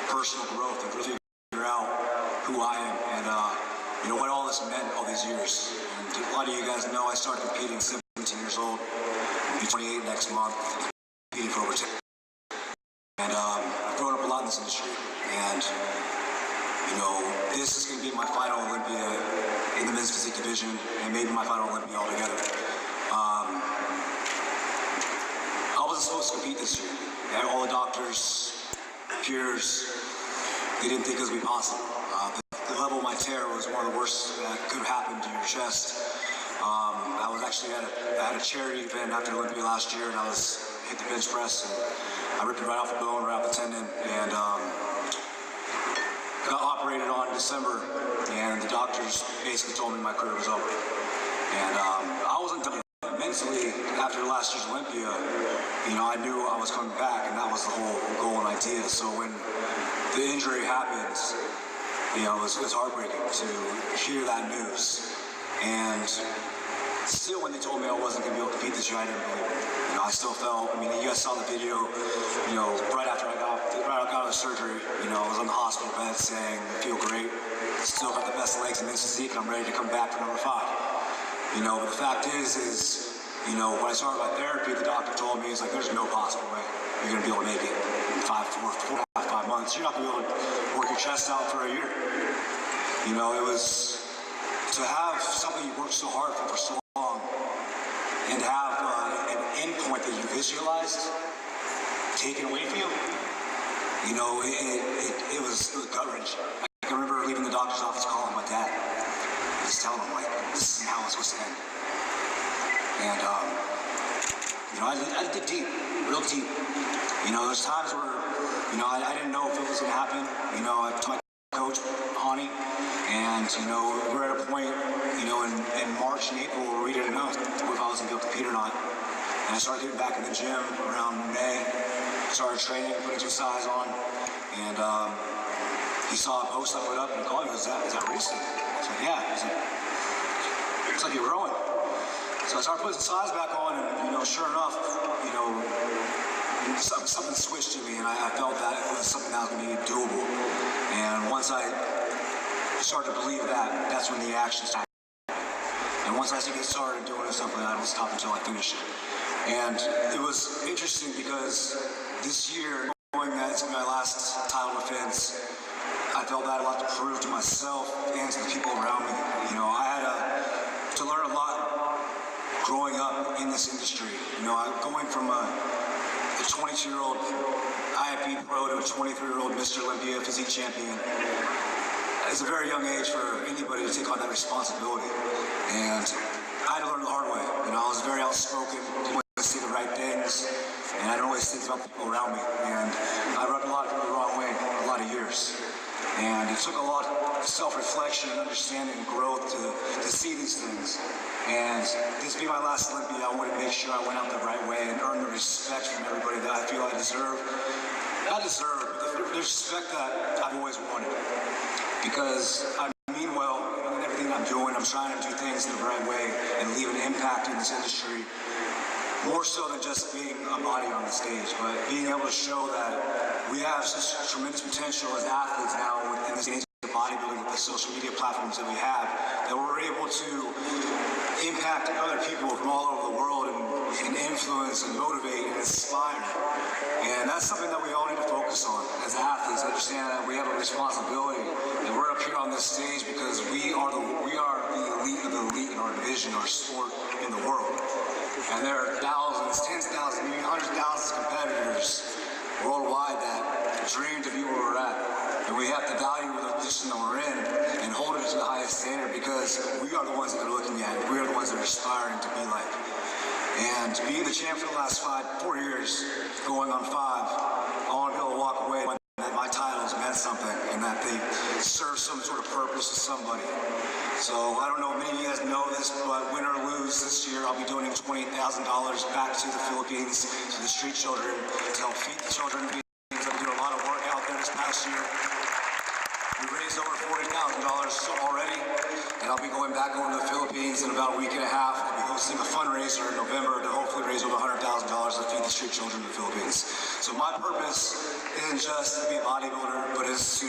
personal growth and really figure out who I am and, you know, what all this meant all these years. And a lot of you guys know I started competing 17 years old. I'll be 28 next month. Competing for over 10. And I've grown up a lot in this industry. And, you know, this is going to be my final Olympia in the men's physique division and maybe my final Olympia altogether. I wasn't supposed to compete this year. All the doctors, peers, they didn't think it was going to be possible. The level of my tear was one of the worst that could have happened to your chest. I was actually at a charity event after Olympia last year, and I hit the bench press, and I ripped it right off the bone, right off the tendon, and got operated on in December, and the doctors basically told me my career was over. And I wasn't done. mentally, after last year's Olympia, you know, I knew I was coming back, and that was the whole goal and idea. So when the injury happened, you know, it was heartbreaking to hear that news. And still, when they told me I wasn't going to be able to compete this year, I didn't believe it. You know, I still felt, I mean, you guys saw the video, you know, right after I got out of surgery, you know, I was on the hospital bed saying, I feel great, still got the best legs in this physique, and I'm ready to come back for number 5. You know, but the fact is, you know, when I started my therapy, the doctor told me, he's like, there's no possible way you're going to be able to make it in 4.5 months. You're not going to be able to work your chest out for a year. You know, it was to have something you worked so hard for so long and have an end point that you visualized taken away from you. You know, it was gut-wrenching. I can remember leaving the doctor's office calling my dad. Just telling him, like, this is how it's supposed to end. And, you know, I dig deep, real deep. You know, there's times where, you know, I didn't know if it was going to happen. You know, I told my coach, Hani, and, you know, we're at a point, you know, in March and April where we didn't know if I was going to be able to compete or not. And I started getting back in the gym around May, started training, putting some size on, and he saw a post I put up and he called me, is that recent? I said, yeah. He's like, looks like you're growing. So I started putting some size back on, and, you know, sure enough, you know, something switched to me, and I felt that it was something that was going to be doable. And once I started to believe that, that's when the action started. And once I get started doing something, I don't stop until I finish it. And it was interesting because this year, knowing that it's my last title defense, I felt that I had a lot to prove to myself and to the people around me. You know, I had to learn a lot growing up in this industry. You know, going from a 22-year-old IFB pro to a 23-year-old Mr. Olympia physique champion. It's a very young age for anybody to take on that responsibility. And I had to learn the hard way. You know, I was very outspoken, didn't always say the right things, and I didn't always think about people around me. And I rubbed a lot of people the wrong way for a lot of years. And it took a lot of self-reflection and understanding and growth to see these things. And this being my last Olympia, I wanted to make sure I went out the right way and earned the respect from everybody that I feel I deserve. Not deserve, but the respect that I've always wanted. Because I mean well in everything I'm doing. I'm trying to do things in the right way and leave an impact in this industry. More so than just being a body on the stage, but being able to show that we have such tremendous potential as athletes now in this age of bodybuilding with the social media platforms that we have, that we're able to impact other people from all over the world and influence and motivate and inspire. And that's something that we all need to focus on as athletes. Understand that we have a responsibility, and we're up here on this stage because we are the elite of the elite in our division, our sport in the world. And there are thousands, tens of thousands, maybe hundreds of thousands of competitors worldwide that dream to be where we're at. And we have to value the position that we're in and hold it to the highest standard because we are the ones that are looking at it. We are the ones that are aspiring to be like. And being the champ for the last 4 years, going on 5, I want to be able to walk away that my titles meant something and that they serve some sort of purpose to somebody. So I don't know if many of you guys know this, but win or lose this year, I'll be donating $20,000 back to the Philippines, to the street children, to help feed the children. I've been doing a lot of work out there this past year. We raised over $40,000 already, and I'll be going back over to the Philippines in about a week and a half. I'll be hosting a fundraiser in November to hopefully raise over $100,000 to feed the street children in the Philippines. So my purpose isn't just to be a bodybuilder, but is to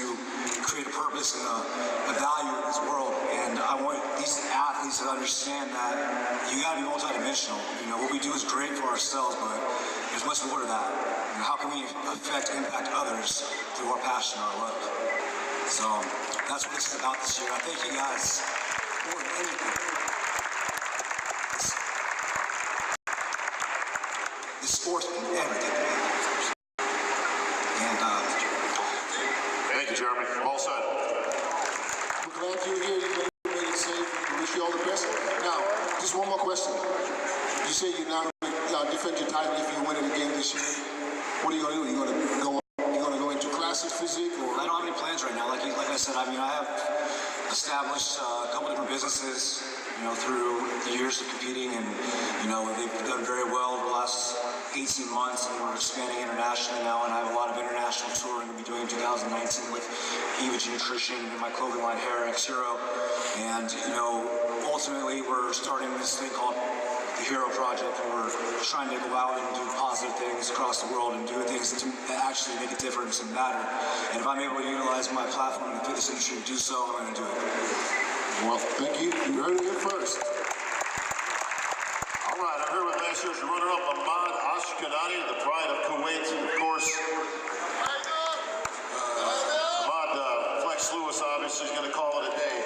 create a purpose and a value in this world. And I want these athletes to understand that you gotta be multidimensional. You know, what we do is great for ourselves, but there's much more to that. You know, how can we impact others through our passion, our love? So that's what this is about this year. I thank you guys more than anything. This sport's been everything. And thank you, Jeremy. All set. We're glad you're here. You made it safe. We wish you all the best. Now, just one more question. You say you're not going to defend your title if you win it again this year. What are you going to do? You're going to go into classic physique? Or? I don't have any plans right now. Like I said, I mean, I have established a couple different businesses. through the years of competing, and they've done very well over the last 18 months, and we're expanding internationally now, and I have a lot of international touring to be doing in 2019 with Evage Nutrition and my clothing line Hair X Hero, and ultimately we're starting this thing called the Hero Project, and we're trying to go out and do positive things across the world and do things that actually make a difference and matter. And if I'm able to utilize my platform in the fitness industry to do so, I'm going to do it. Well, thank you. You heard it here first. All right, I'm here with last year's runner-up, Ahmad Ashkenani, the pride of Kuwait, and of course, Ahmad, Flex Lewis obviously is going to call it a day,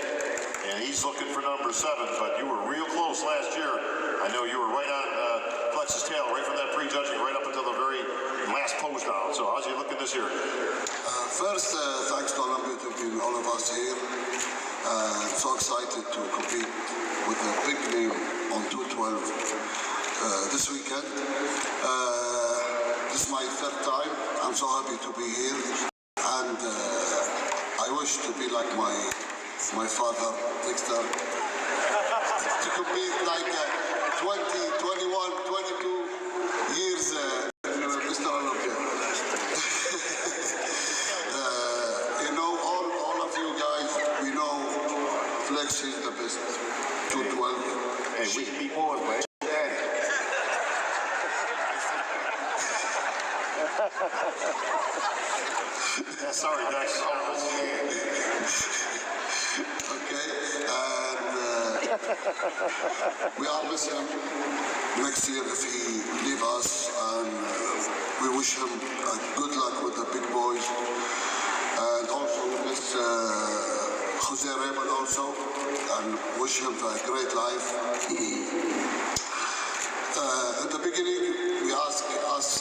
and he's looking for number 7, but you were real close last year. I know you were right on Flex's tail, right from that pre-judging, right up until the very last pose down. So how's he looking this year? First, thanks to Olympia to bring all of us here. I'm so excited to compete with a big name on 212 this weekend. This is my 3rd time. I'm so happy to be here, and I wish to be like my father, Dexter, to compete like 20, 21, 22 years, Mr. Olympia. all of you guys, we know Flex is the best. 212. Hey, we can be boys, man. Daddy. Sorry, Dex. Okay, and we are with him next year if he leave us, and we wish him good luck with the big boys, and also miss Jose Raymond also, and wish him a great life. In the beginning, we asked us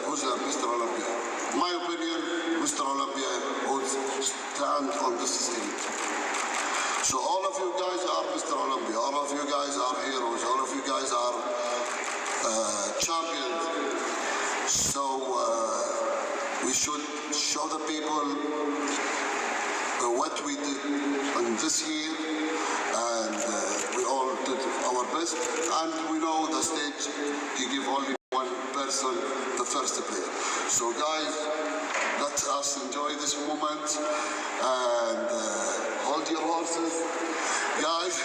who's Mr. Olympia. In my opinion, Mr. Olympia would stand on this stage. So all of you guys are Mr. Olympia, all of you guys are heroes, all of you guys are champions. So we should show the people what we did in this year, and we all did our best. And we know the stage, you give only one person the first player. So guys, let us enjoy this moment, and hold your horses. Guys,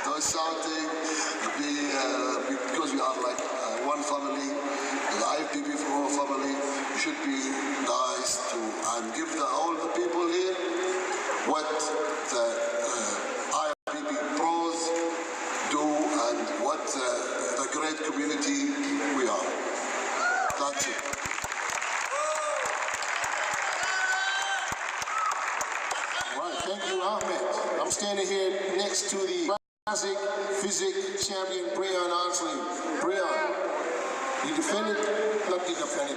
don't shouting, because we are like one family, the IFBB family. We should be nice to and give all the people here what the IFBB pros do and what the great community we are. That's it. Thank you, Ahmed. I'm standing here next to the classic physique champion, Breon Oxley. Breon,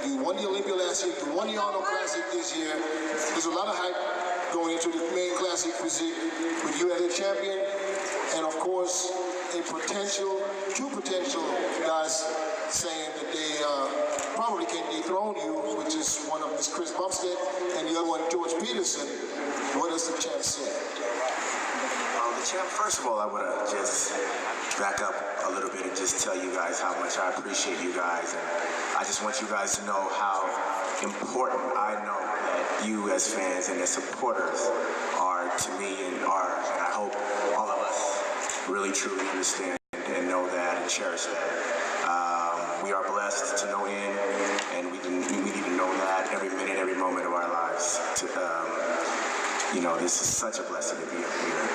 you won the Olympia last year, you won the Arnold Classic this year. There's a lot of hype going into the main classic physique with you as a champion, and of course, two potential guys saying that they probably can dethrone you, which is one of them is Chris Bumstead, and the other one, George Peterson. What does the champ say? The champ, first of all, I want to just back up a little bit and just tell you guys how much I appreciate you guys, and I just want you guys to know how important I know that you as fans and as supporters are to me, and I hope all of us really truly understand and know that and cherish that. We are blessed to no end, and we need to know that every minute, every moment of our lives. This is such a blessing to be up here.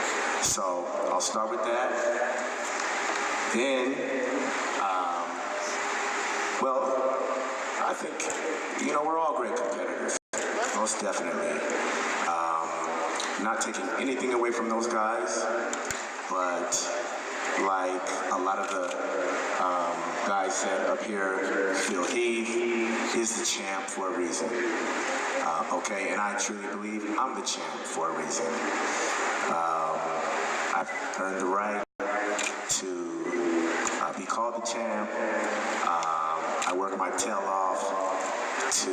So I'll start with that. Then, I think, we're all great competitors, most definitely. Not taking anything away from those guys, but like a lot of the guys said up here, Phil Heath is the champ for a reason. Okay, and I truly believe I'm the champ for a reason. I've earned the right to be called the champ. I work my tail off to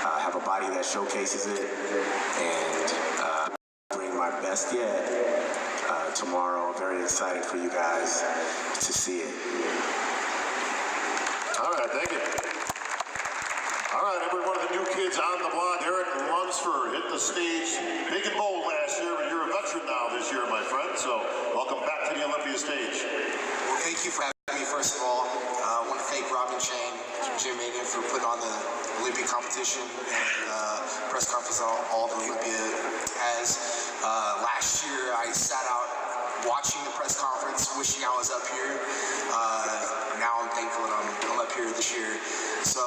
have a body that showcases it and bring my best yet tomorrow. Very excited for you guys to see it. All right, thank you. All right, every one of the new kids on the block. Eric Lunsford hit the stage big and bold last year, but you're a veteran now this year, my friend. So welcome back to the Olympia stage. Well, thank you for having me, first of all. I want to thank Robin Chang, Jim Manion for putting on the Olympia competition and press conference all the Olympia has. Last year, I sat out watching the press conference, wishing I was up here. Now I'm thankful that I'm up here this year. So,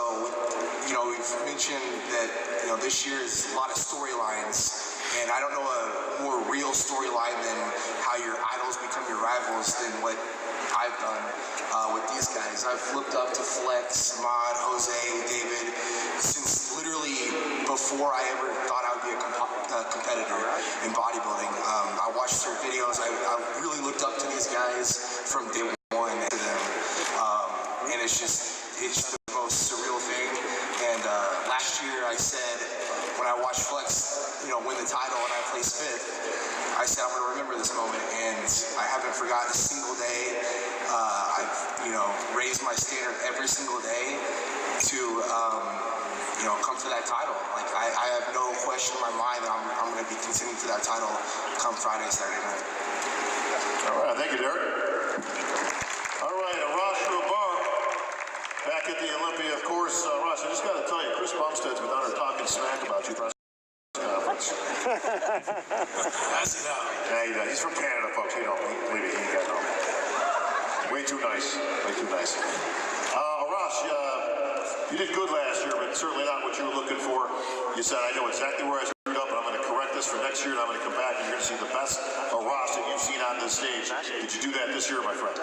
you know, we've mentioned that, you know, this year is a lot of storylines. And I don't know a more real storyline than how your idols become your rivals than what I've done with these guys. I've looked up to Flex, Ahmad, Jose, David, since literally before I ever thought I would be a competitor in bodybuilding. I watched their videos. I really looked up to these guys from day one to them. And it's the most surreal thing. And last year I said, when I watched Flex, you know, win the title and I placed 5th, I said I'm gonna remember this moment, and I haven't forgotten a single day. I've, you know, raised my standard every single day to, you know, come to that title. Like I have no question in my mind that I'm gonna be contending to that title come Friday, Saturday night. All right, thank you, Derek. All right, Arash Rabar, back at the Olympia, of course. Arash, I just got to tell you, Chris Bumstead's been down there talking smack about you. Conference. Yeah, he does. He's from Canada, folks. You don't believe it. He ain't got no. Way too nice. Way too nice. Arash, you did good last year, but certainly not what you were looking for. You said, I know exactly where I screwed up, and I'm going to correct this for next year, and I'm going to come back, and you're going to see the best Arash that you've seen on this stage. Did you do that this year, my friend?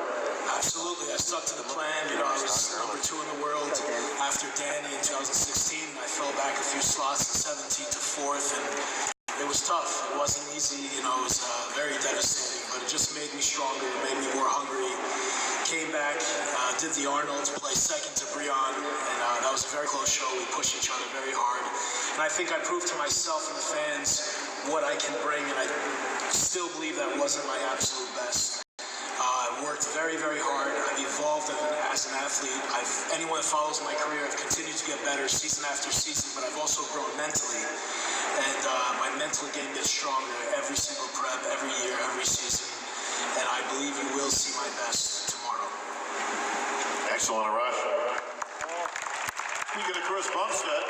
Absolutely. I stuck to the plan. You know, I was number 2 in the world after Danny in 2016. I fell back a few slots in 17th to 4th, and it was tough. It wasn't easy. You know, it was very devastating, but it just made me stronger. It made me more hungry. Came back, did the Arnold, placed 2nd to Breon, and that was a very close show. We pushed each other very hard. And I think I proved to myself and the fans what I can bring, and I still believe that wasn't my absolute best. I worked very, very hard. I've evolved as an athlete. Anyone that follows my career, I've continued to get better season after season, but I've also grown mentally. And my mental game gets stronger every single prep, every year, every season. And I believe you will see my best tomorrow. Excellent, Arash. Speaking of Chris Bumstead,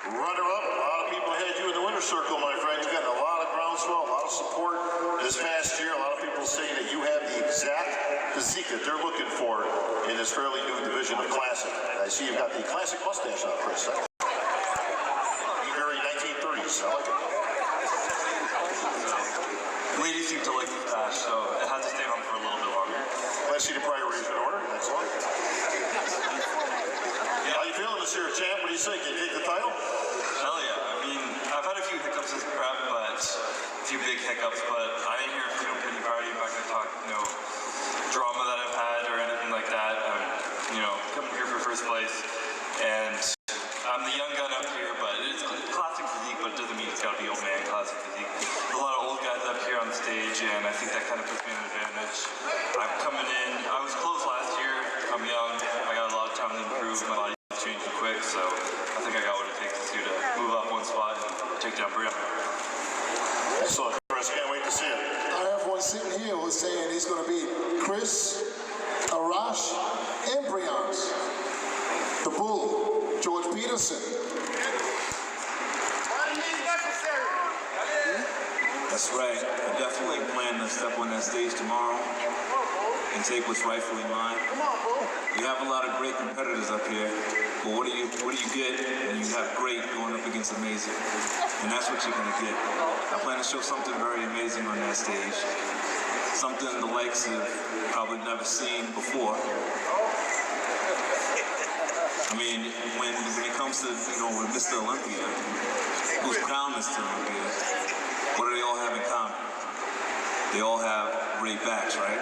runner-up, a lot of people had you in the winner's circle, my friend. You got a lot of groundswell, a lot of support this past year. A lot of people saying that you have the exact physique that they're looking for in this fairly new division of Classic. I see you've got the Classic mustache on, Chris. Very 1930s. I like it. Ladies seem to like the stash, so it has to stay on for a little bit longer. Let's see the priorities in order. Excellent. How you feeling this year, champ? What do you think? You take the title? Hell yeah. I mean, I've had a few hiccups this prep, but a few big hiccups, but I ain't here for no pity party. I'm not going to talk, you know, drama that I've had or anything like that. I'm, you know, coming here for first place, and I'm the young gun up here, but it's classic physique, but it doesn't mean it's got to be old man classic physique. There's a lot of old guys up here on the stage, and I think that kind of puts me in an advantage. I'm coming in, I was close last year. I'm young, I got a lot of time to improve. My body's changing quick, so I think I got what it takes to move up one spot and take down Breon. Excellent, Chris. Can't wait to see it. I have one sitting here who's saying he's going to beat Chris, Arash, and Breon. The Bull, George Peterson. That's right. I definitely plan to step on that stage tomorrow and take what's rightfully mine. You have a lot of great competitors up here, but what do you get when you have great going up against amazing? And that's what you're gonna get. I plan to show something very amazing on that stage. Something the likes of probably never seen before. I mean, when it comes to, you know, with Mr. Olympia, who's crowned Mr. Olympia, what do they all have in common? They all have great backs, right?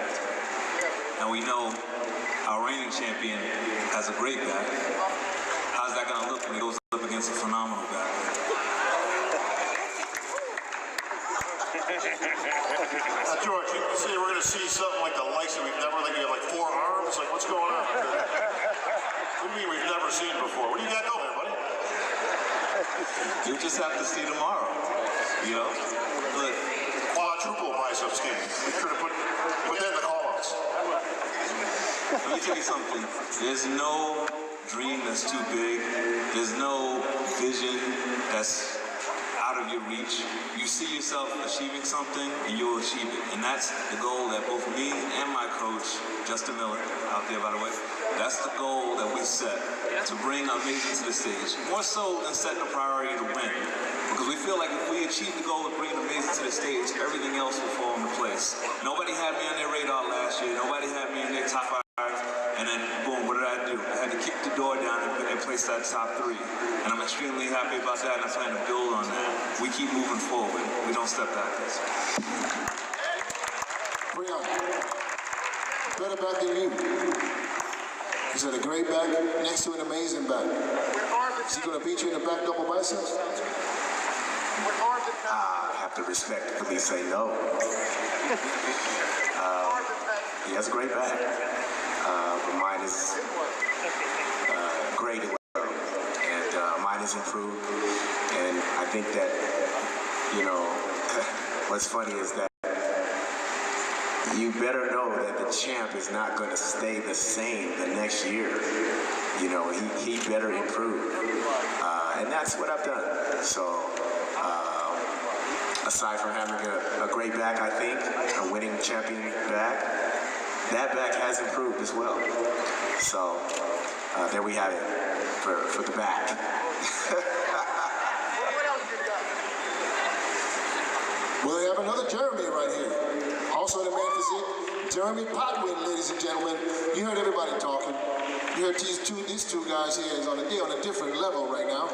And we know our reigning champion has a great back. How's that gonna look when he goes up against a phenomenal back? George, you see, we're going to see something like the likes that we've never, like you have like 4 arms, like what's going on? What do you mean we've never seen before? What do you got going there, buddy? You just have to see tomorrow, you know? Look, quadruple biceps game. We could have put that in the call-outs. Let me tell you something. There's no dream that's too big. There's no vision that's out of your reach. You see yourself achieving something and you'll achieve it. And that's the goal that both me and my coach, Justin Miller, out there by the way, that's the goal that we set, to bring Amazing to the stage. More so than setting a priority to win. Because we feel like if we achieve the goal of bringing Amazing to the stage, everything else will fall into place. Nobody had me on their radar last year. Nobody had me in their top 5. And then, boom, what did I do? I had to kick the door down and place that top 3. And I'm extremely happy about that, and I plan to build on that. We keep moving forward. We don't step backwards. Breon, better back than you. He's got a great back next to an amazing back. Is he going to beat you in the back double biceps? I have to respectfully say no. He has a great back. But mine is great as well. And mine is improved. And I think that, you know, what's funny is that you better know that the champ is not going to stay the same the next year. You know, he better improve. And that's what I've done. So, aside from having a great back, I think, a winning champion back, that back has improved as well. So, there we have it for the back. Well, we have another Jeremy right here. Also the man physique, Jeremy Potwin, ladies and gentlemen. You heard everybody talking. You heard these two guys here is on a different level right now.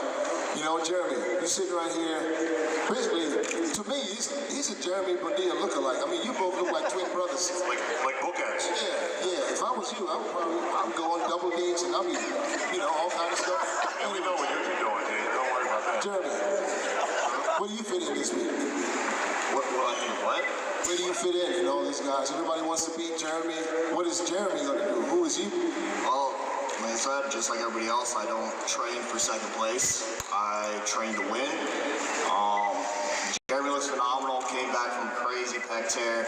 You know, Jeremy, you're sitting right here. Basically, to me, he's a Jeremy Bonilla lookalike. I mean, you both look like twin brothers. Like bookends. Yeah. If I was you, I'd go on double dates and I'd be, you know, all kind of stuff. And we know what you're doing, dude. Don't worry about that. Jeremy, where do you fit in this week? What? Where do you fit in all these guys? Everybody wants to beat Jeremy. What is Jeremy going to do? Who is he? Well, like I said, just like everybody else, I don't train for second place. I train to win. Jeremy looks phenomenal. Came back from a crazy pec tear.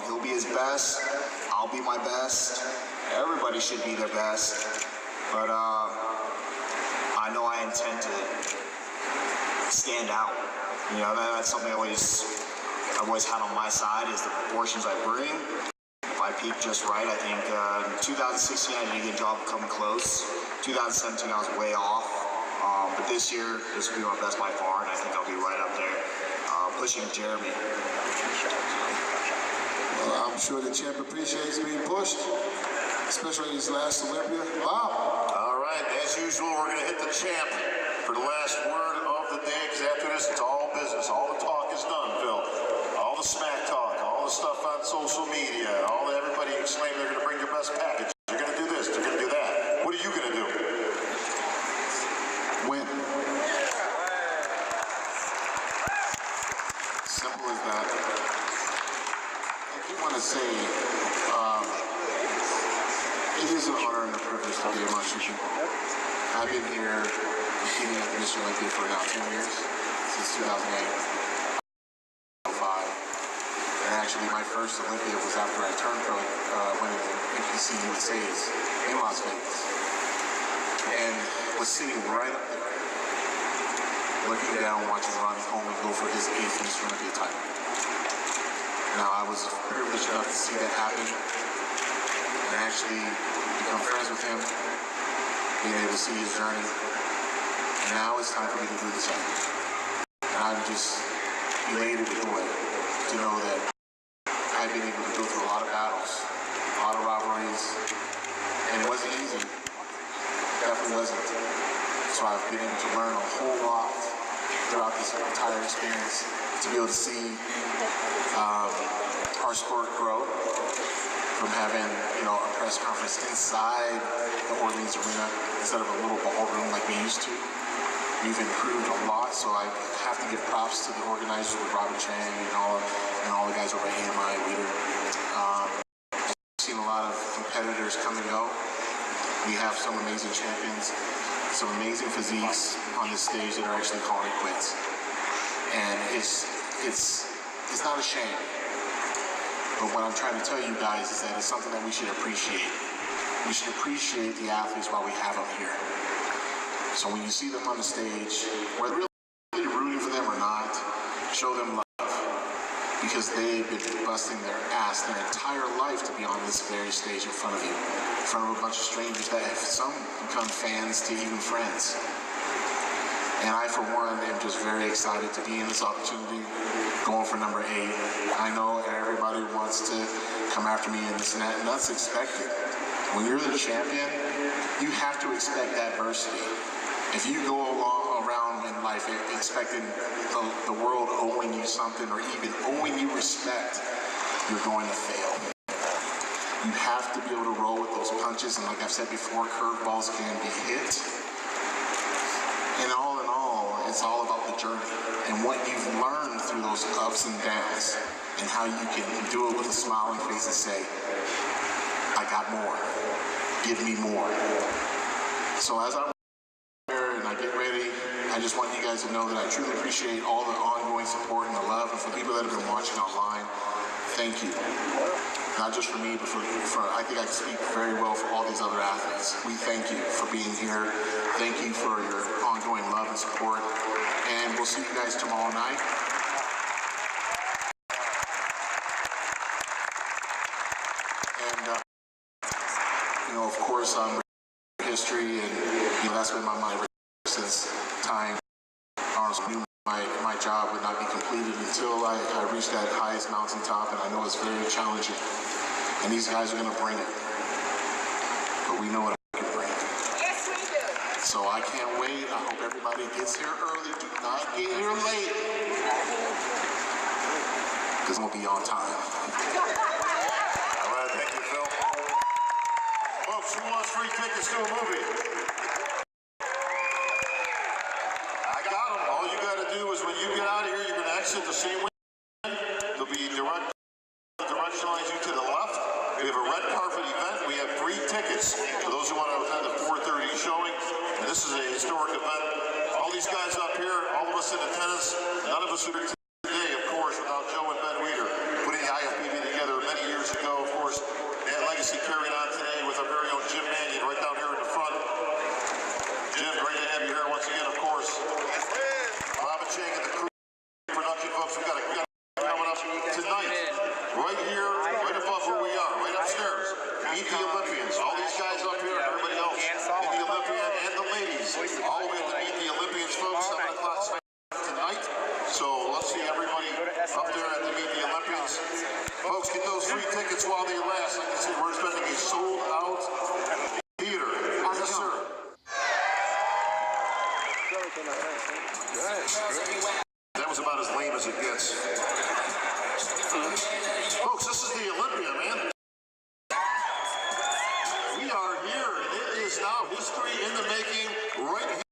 He'll be his best. I'll be my best. Everybody should be their best. But I know I intend to stand out. You know, that's something I've always had on my side, is the proportions I bring. If I peak just right, I think 2016 I did a good job of coming close. 2017 I was way off. But this year, this will be my best by far, and I think I'll be right up there, pushing Jeremy. Well, I'm sure the champ appreciates being pushed, especially in his last Olympia. Wow. All right, as usual, we're going to hit the champ for the last word of the day, because after this, it's all business. All the talk is done, Phil. All the smack talk, all the stuff on social media, everybody exclaim they're going to bring your best package. You're going to do this, you're going to do that. What are you going to do? Win. Simple as that. I do want to say, it is an honor and a privilege to be among you people. I've been here competing at Mr. Olympia for now 10 years, since 2008. And actually, my first Olympia was after I turned pro, winning the NPC USA's in Las Vegas. And was sitting right up there, looking down, watching Ronnie Coleman go for his 8th Mr. Olympia title. Now, I was privileged enough to see that happen and actually become friends with him, being able to see his journey. And now it's time for me to do the same. And I'm just elated with joy to know that I've been able to go through a lot of battles, a lot of rivalries, and it wasn't easy. Definitely wasn't. So I've been able to learn a whole lot throughout this entire experience, to be able to see our sport grow from having, you know, a press conference inside the Orleans Arena instead of a little ballroom like we used to. you've improved a lot, so I have to give props to the organizers with Robin Chang and all the guys over at AMI Leader. I've seen a lot of competitors come and go. We have some amazing champions, some amazing physiques on this stage that are actually calling it quits. And it's not a shame. But what I'm trying to tell you guys is that it's something that we should appreciate. We should appreciate the athletes while we have them here. So when you see them on the stage, whether you're really rooting for them or not, show them love. Because they've been busting their ass their entire life to be on this very stage in front of you. In front of a bunch of strangers that have some become fans to even friends. And I, for one, am just very excited to be in this opportunity, going for number 8. I know everybody wants to come after me and this and that, and that's expected. When you're the champion, you have to expect adversity. If you go around in life expecting the world owing you something or even owing you respect, you're going to fail. You have to be able to roll with those punches, and like I've said before, curveballs can be hit. And all in all, it's all about the journey and what you've learned through those ups and downs and how you can do it with a smiling face and say, I got more. Give me more. So as I'm here and I get ready, I just want you guys to know that I truly appreciate all the ongoing support and the love, and for people that have been watching online, thank you. Not just for me, but for I think I can speak very well for all these other athletes. We thank you for being here. Thank you for your ongoing love and support. And we'll see you guys tomorrow night. And, of course, history, and that's been my mind since time. Honestly, my job would not be completed until I reach that highest mountaintop, and I know it's very challenging. And these guys are going to bring it. But we know what I can bring. Yes, we do. So I can't wait. I hope everybody gets here early. Do not get here late. Because I'm going to be on time. All right, thank you, Phil. Folks, who wants free tickets to a movie? I got them. All you got to do is when you get out of here, you're going to exit the same way. There'll be directionalize you to the left. We have a red carpet event. We have free tickets for those who want to attend the 4:30 showing. And this is a historic event. All these guys up here, all of us in attendance, none of us would be today, of course, without Joe and Ben Weeder putting the IFBB together many years ago. Of course, that legacy carried on today with our very own Jim Mannion right down here in the front. Jim, great to have you here once again, of course. Robin Chang and the crew production folks, we got coming up tonight, right here, right above where we are, right upstairs. Meet the Olympians. All these guys up here, everybody else, Meet the Olympia and the ladies. All the way to Meet the Olympians, folks, 7 o'clock tonight. So let's see everybody up there at the Meet the Olympians. Folks, get those free tickets while they last. Like I said, we're expecting a sold-out theater. Yes, sir. That was about as lame as it gets. Folks, this is the Olympia, man. We are here, and it is now history in the making right here.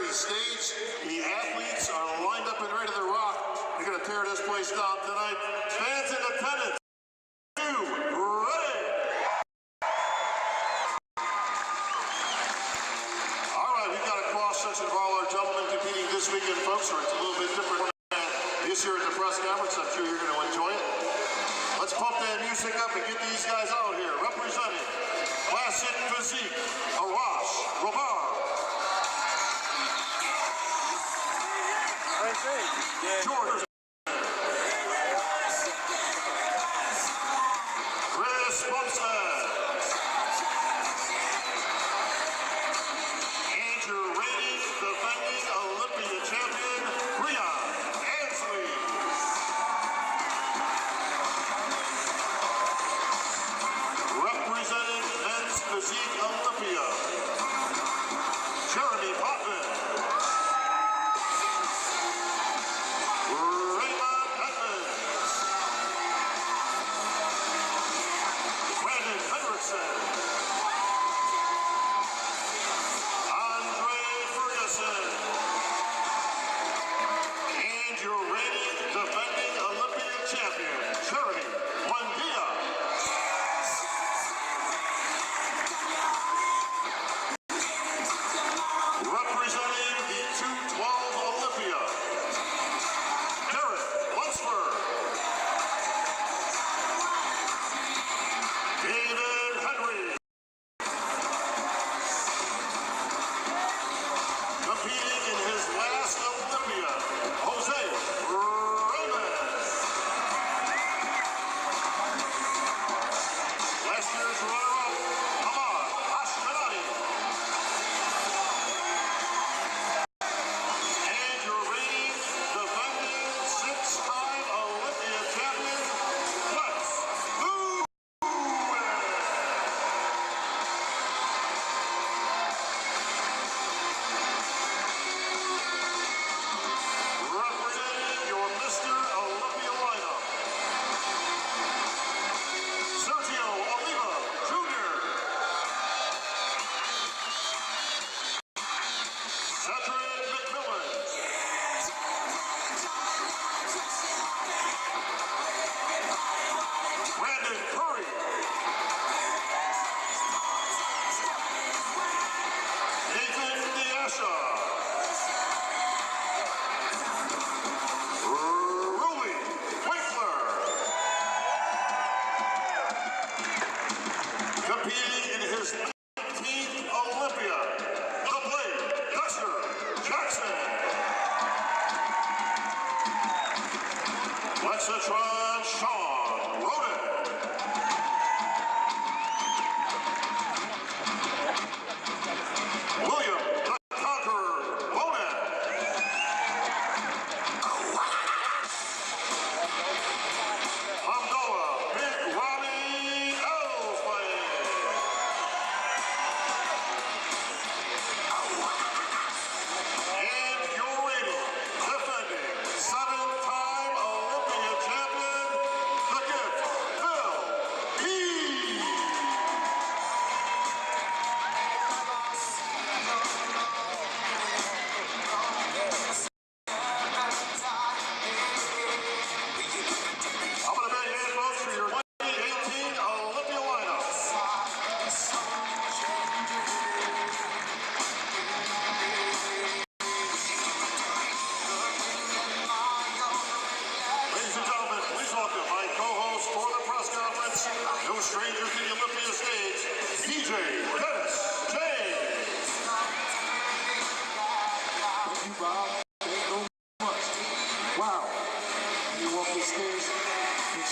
Stage. The athletes are lined up and ready to rock. They're going to tear this place down tonight. Fans in attendance, ready? All right, we've got a cross-section of all our gentlemen competing this weekend, folks. It's a little bit different this year at the press conference. I'm sure you're going to enjoy it. Let's pump that music up and get these guys out here. Representing Classic Physique, Arash Rabar. George. Chris Bumstead. Andrew Rainey, defending Olympia champion, Breon Ansley. Representing men's physique Olympia, Jeremy Potvin.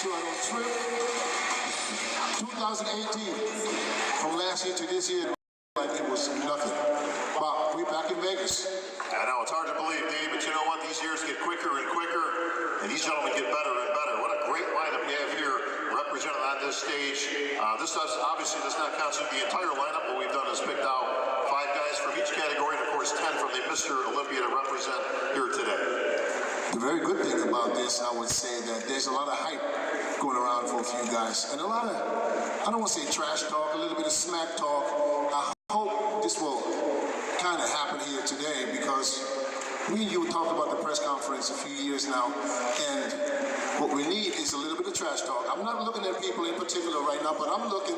to a trip. 2018, from last year to this year, like it was nothing. Wow, we back in Vegas. I know, it's hard to believe, Dave, but you know what? These years get quicker and quicker, and these gentlemen get better and better. What a great lineup we have here represented on this stage. This obviously does not constitute the entire lineup. What we've done is picked out 5 guys from each category, and of course 10 from the Mr. Olympia to represent here today. The very good thing about this, I would say that there's a lot of hype going around for a few guys, and a lot of, I don't want to say trash talk, a little bit of smack talk. I hope this will kind of happen here today, because me and you talked about the press conference a few years now, and what we need is a little bit of trash talk. I'm not looking at people in particular right now, but I'm looking,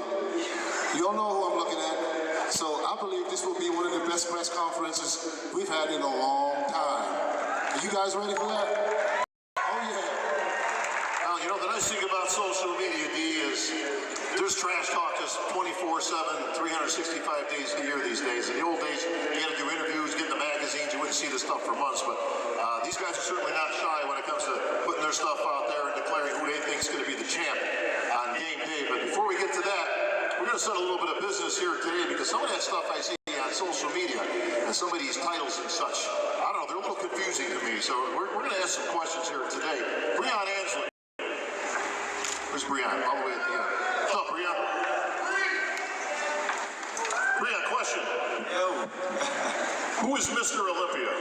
you all know who I'm looking at, so I believe this will be one of the best press conferences we've had in a long time. Are you guys ready for that? Oh yeah. Now, you know, the nice thing about social media, D, is there's trash talk just 24/7, 365 days a year these days. In the old days, you had to do interviews, get in the magazines, you wouldn't see this stuff for months, but these guys are certainly not shy when it comes to putting their stuff out there and declaring who they think is going to be the champ on game day. But before we get to that, we're going to settle a little bit of business here today, because some of that stuff I see on social media and some of these titles and such, I don't know, they're a little confusing to me. So we're going to ask some questions here today. Breon Ansley. Where's Breon? All the way at the end. What's up, Breon? Breon, question. Yo. Who is Mr. Olympia?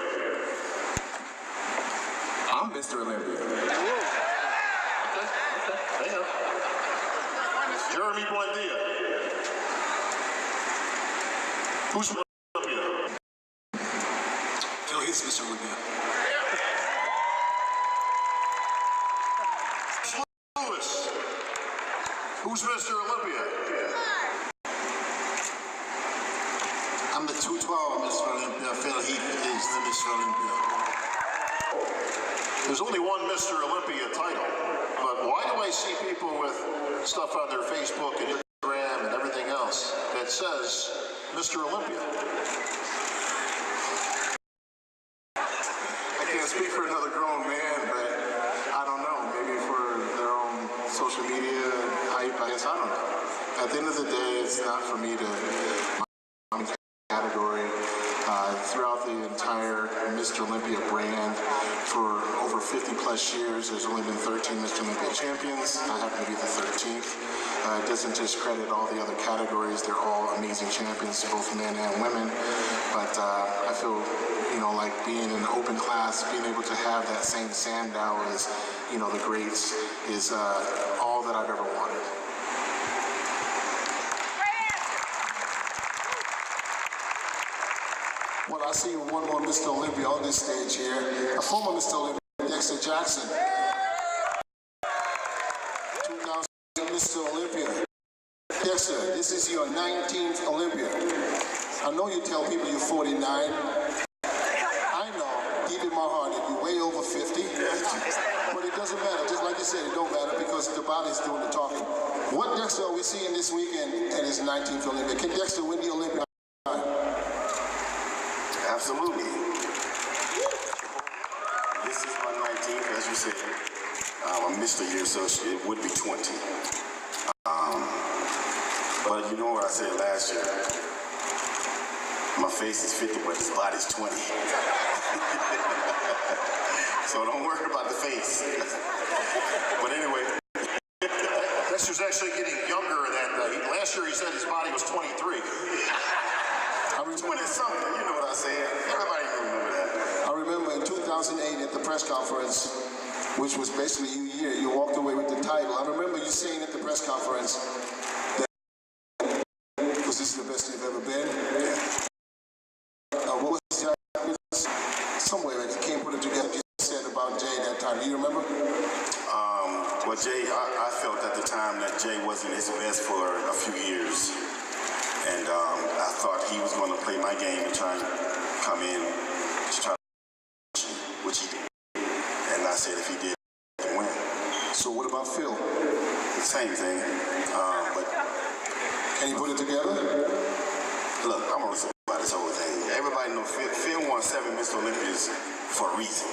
I'm Mr. Olympia. Okay. Hang on. Jeremy Buendia. Who's Olympia? Phil Heath's Mr. Olympia. Lewis. Who's Mr. Olympia? I'm the 212 Mr. Olympia. Phil Heath is the Mr. Olympia. There's only one Mr. Olympia title, but why do I see people with stuff on their Facebook and Instagram and everything else that says Mr. Olympia? I can't speak for another grown man, but I don't know. Maybe for their own social media hype, I guess, I don't know. At the end of the day, it's not for me to category. Throughout the entire Mr. Olympia brand, for over 50 plus years, there's only been 13 Mr. Olympia champions. I happen to be the 13th. It doesn't discredit all the other categories. They're all amazing champions, both men and women. But I feel, you know, like being in an open class, being able to have that same Sandow as, you know, the greats is all that I've ever wanted. Well, I see one more Mr. Olympia on this stage here. A former Mr. Olympia, Dexter Jackson. 2000 Mr. Olympia. Dexter, this is your 19th Olympia. I know you tell people you're 49. I know, deep in my heart, that you're way over 50. But it doesn't matter. Just like you said, it don't matter because the body's doing the talking. What Dexter are we seeing this weekend at his 19th Olympia? Can Dexter win the Olympia? Absolutely. This is my 19th, as you said. I'm Mr. Year, so it would be 20. But you know what I said last year? My face is 50, but his body's 20. So don't worry about the face. But anyway. Dexter's actually getting younger than that. Last year he said his body was 23. 20-something, you know what I said. Everybody remember that. I remember in 2008 at the press conference, which was basically your year, you walked away with the title. I remember you saying at the press conference that was this the best you've ever been? What was that? Somewhere that you can't put it together. You said about Jay that time. Do you remember? Well, Jay, I felt at the time that Jay wasn't his best for a few years. And I thought he was going to play my game and try and come in to try to which he did. And I said if he did, he'd win. So what about Phil? The same thing. But can you put it together? Look, I'm going to say about this whole thing. Everybody knows Phil won 7 Mr. Olympias for a reason.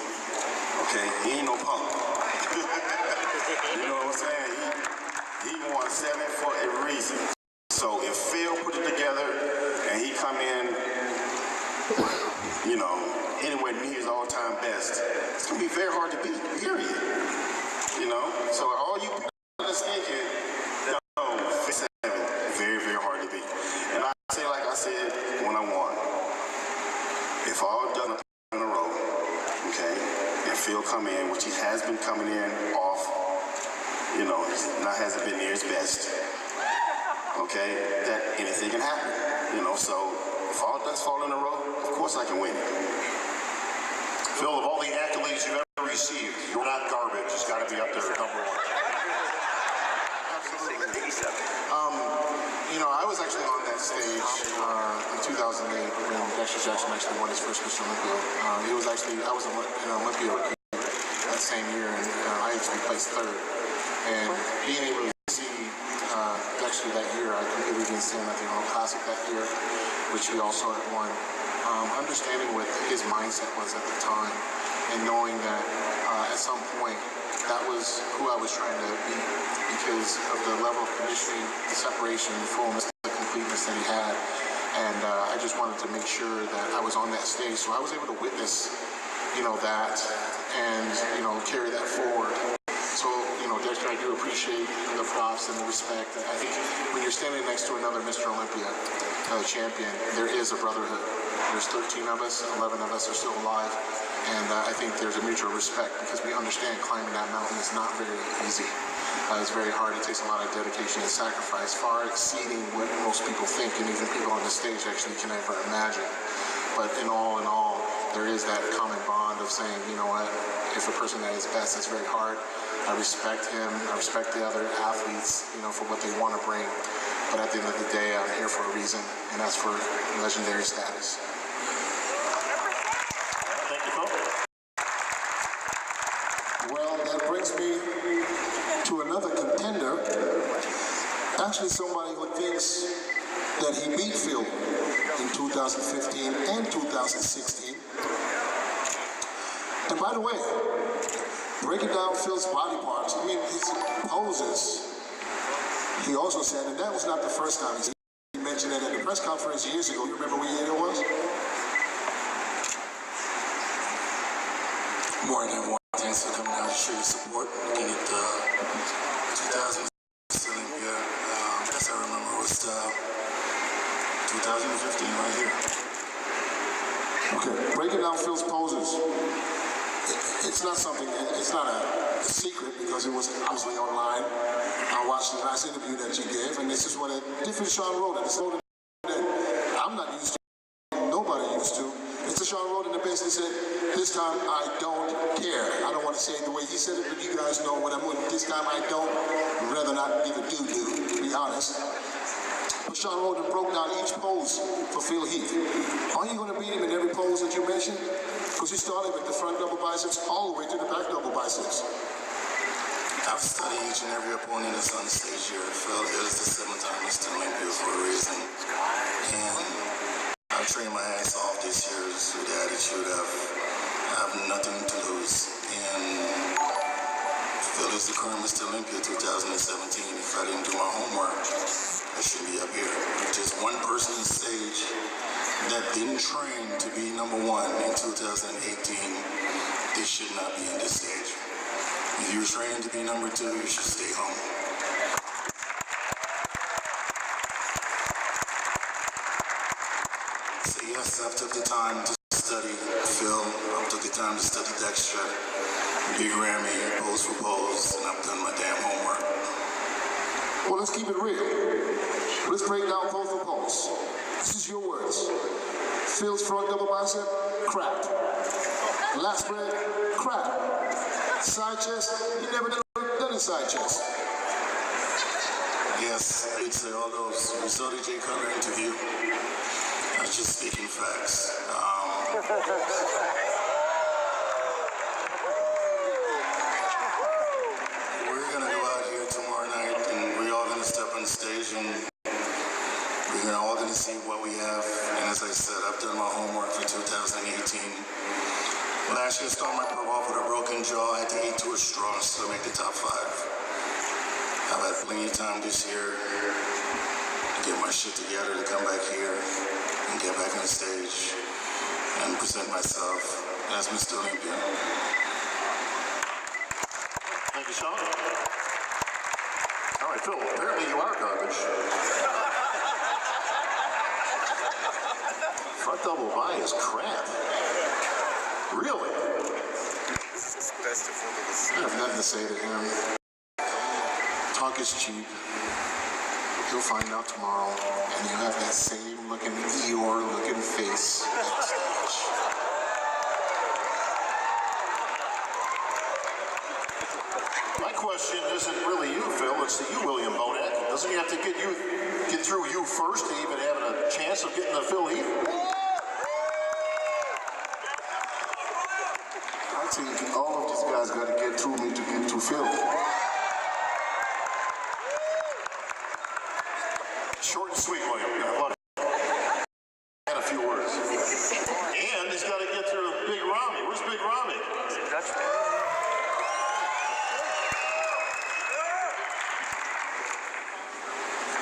Okay? He ain't no punk. You know what I'm saying? He won 7 for a reason. So if Phil put it together and he come in, you know, anywhere near his all-time best, it's gonna be very hard to beat. Period. You know. So all you people that's thinking, no, 7, very, very hard to beat. And I say, like I said when I won, if all done in a row, okay, and Phil come in, which he has been coming in off, you know, hasn't been near his best, okay, that anything can happen, you know, so if all ducks fall in a row, of course I can win. Phil, of all the accolades you've ever received, you're not garbage. It's got to be up there at number 1. Absolutely. You know, I was actually on that stage in 2008 when Dexter Jackson actually won his first Mr. Olympia. I was an Olympia rookie that same year, and I actually placed 3rd. And being able to see Dexter that year, I completely didn't see him at the Arnold Classic that year, which we also had won. Understanding what his mindset was at the time, and knowing that at some point that was who I was trying to beat because of the level of conditioning, the separation, the fullness, the completeness that he had. And I just wanted to make sure that I was on that stage, so I was able to witness, you know, that and, you know, carry that forward. So, you know, Dexter, I do appreciate the props and the respect. I think when you're standing next to another Mr. Olympia champion, there is a brotherhood. There's 13 of us, 11 of us are still alive, and I think there's a mutual respect because we understand climbing that mountain is not very easy. It's very hard. It takes a lot of dedication and sacrifice, far exceeding what most people think, and even people on the stage actually can ever imagine. But in all, there is that common bond of saying, you know what, if a person that is best, it's very hard. I respect him. I respect the other athletes, you know, for what they want to bring. But at the end of the day, I'm here for a reason, and that's for legendary status. Thank you, Phil. Well, that brings me to another contender. Actually, somebody who thinks that he beat Phil in 2015 and 2016. And by the way, breaking down Phil's body parts, I mean, his poses, he also said, and that was not the first time he mentioned that at the press conference years ago. You remember what year it was? Morning, everyone. Thanks for coming out to show your support. Looking at the 2000 Olympia. Best I remember was 2015 right here. Okay, breaking down Phil's poses. It's not something, it's not a secret because it was obviously online. I watched the last interview that you gave, and this is what a different Sean Roden. It's Roden that I'm not used to, nobody used to. It's a Sean Roden that basically said, this time I don't care. I don't want to say it the way he said it, but you guys know what I'm doing. This time I don't, rather not give a doo-doo, to be honest. But Sean Roden broke down each pose for Phil Heath. Are you going to beat him in every pose that you mentioned? Because he started with the front double biceps all the way to the back double biceps. I've studied each and every opponent that's on the stage here. Phil is the 7th-time Mr. Olympia for a reason. And I've trained my ass off this year with the attitude of I have nothing to lose. And Phil is the current Mr. Olympia 2017. If I didn't do my homework, I should be up here. If just one person on stage that didn't train to be number 1 in 2018, they should not be on this stage. If you're training to be number 2, you should stay home. So yes, I took the time to study Phil. I took the time to study Dexter, Big Ramy, pose for pose, and I've done my damn homework. Well, let's keep it real. Let's break down pose for pose. This is your words. Phil's front double bicep, crap. Lat spread, crap. Side chest, he never done a side chest. Yes, I'd say all those. We saw the Jay Cutler interview. I was just speaking facts. We're gonna go out here tomorrow night, and we're all gonna step on stage, and we're all gonna see what we have. And as I said, I've done my homework for 2018. Last year, started my pro off with a broken jaw. I had to eat to a straw to still make the top 5. I've had plenty of time this year to get my shit together, to come back here and get back on the stage and present myself as Mr. Olympia. Thank you, Sean. All right, Phil, apparently you are garbage. Front double by is crap. Really? I have nothing to say to him. Talk is cheap. You'll find out tomorrow, and you have that same looking Eeyore-looking face backstage. My question isn't really you, Phil. It's to you, William Bonac. Doesn't he have to get through you first to even having a chance of getting to Phil Heath? I think all of these guys got to get through me to get to Phil. Short and sweet, William. And a few words. And he's got to get through Big Rami. Where's Big Rami?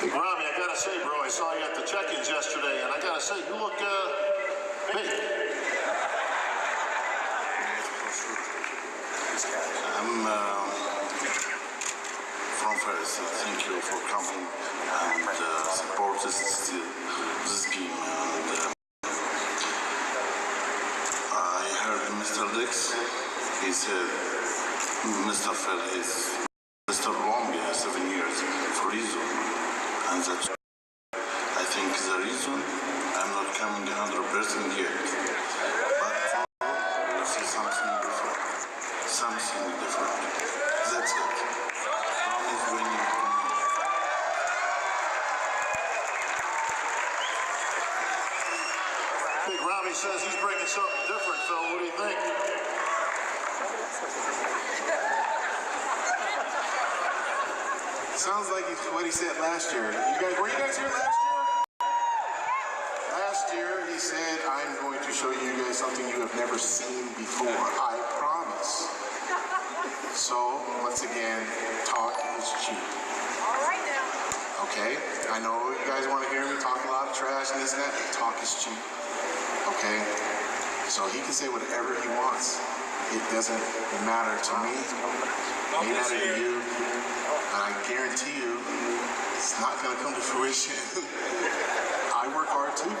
Big Rami, I gotta say, bro, I saw you at the check-ins yesterday, and I gotta say, you look big. I'm from Paris. Thank you for coming and support this game. And I heard Mr. Dix. He said Mr. Phil is Mr. Olympia 7 years for reason, and that's I think the reason I'm not coming 100% yet. But we'll see something different. Something different. That's it. Ron is winning. Big Rami says he's bringing something different, Phil. What do you think? Sounds like what he said last year. Were you guys here last year? Last year he said, I'm going to show you guys something you have never seen before. I promise. So, once again, talk is cheap. All right now. Okay? I know you guys want to hear me talk a lot of trash and this and that. Talk is cheap. Okay? So he can say whatever he wants. It doesn't matter to me. It may matter to you. And I guarantee you, it's not going to come to fruition. I work hard too.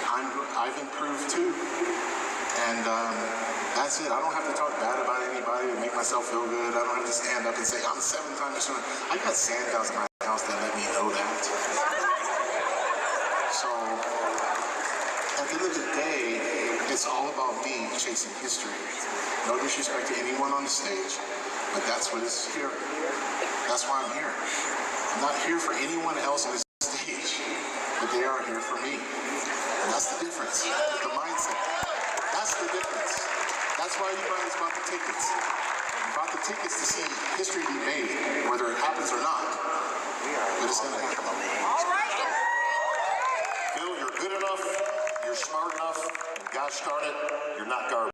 I've improved too. And that's it. I don't have to talk bad about anybody to make myself feel good. I don't have to stand up and say, I'm 7-time Mr. I got sandals in my house that let me know that. So, at the end of the day, it's all about me chasing history. No disrespect to anyone on the stage, but that's what is here. That's why I'm here. I'm not here for anyone else on this stage, but they are here for me. And that's the difference. The mindset. That's the difference. That's why you guys bought the tickets. You bought the tickets to see history be made, whether it happens or not. But it's going to happen. All right. Phil, you're good enough, you're smart enough, and gosh darn it, you're not garbage.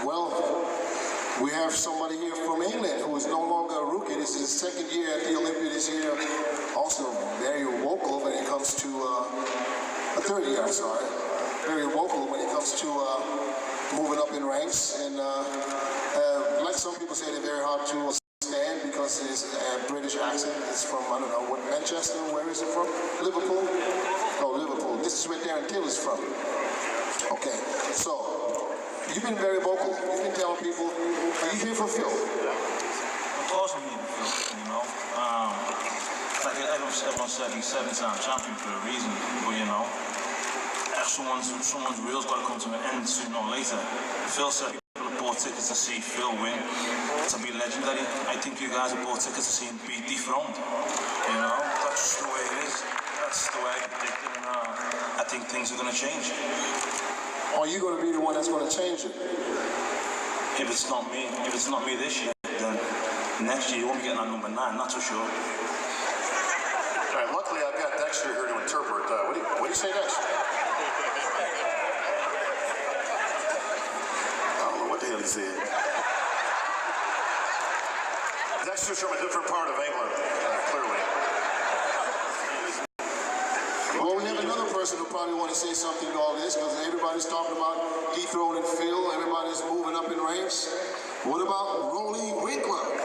Well, we have somebody here from England who is no longer a rookie. This is his second year at the Olympia this year. Also very vocal when it comes to, a third year, I'm sorry. Very vocal when it comes to moving up in ranks. And like some people say, they're very hard to understand because his British accent is from, I don't know, what, Manchester? Where is it from? Liverpool? Oh, Liverpool. This is where Darren Till is from. Okay, so you've been very vocal. You've been telling people, are you here for Phil? Of course I'm here for Phil, you know. Like everyone said, he's 7-time champion for a reason, but you know, someone's real's got to come to an end sooner or later. Phil said people have bought tickets to see Phil win, to be legendary. I think you guys have bought tickets to see him be dethroned. You know, that's just the way it is. That's the way I predict it, and I think things are going to change. Are you going to be the one that's going to change it? If it's not me this year, then next year you won't be getting on number 9, that's for sure. All right, luckily I've got Dexter here to interpret. What do you say next? what he said. Dexter's from a different part of England, clearly. Well, we have another person who probably want to say something to all this because everybody's talking about dethroning Phil. Everybody's moving up in ranks. What about Rolly Winkler? We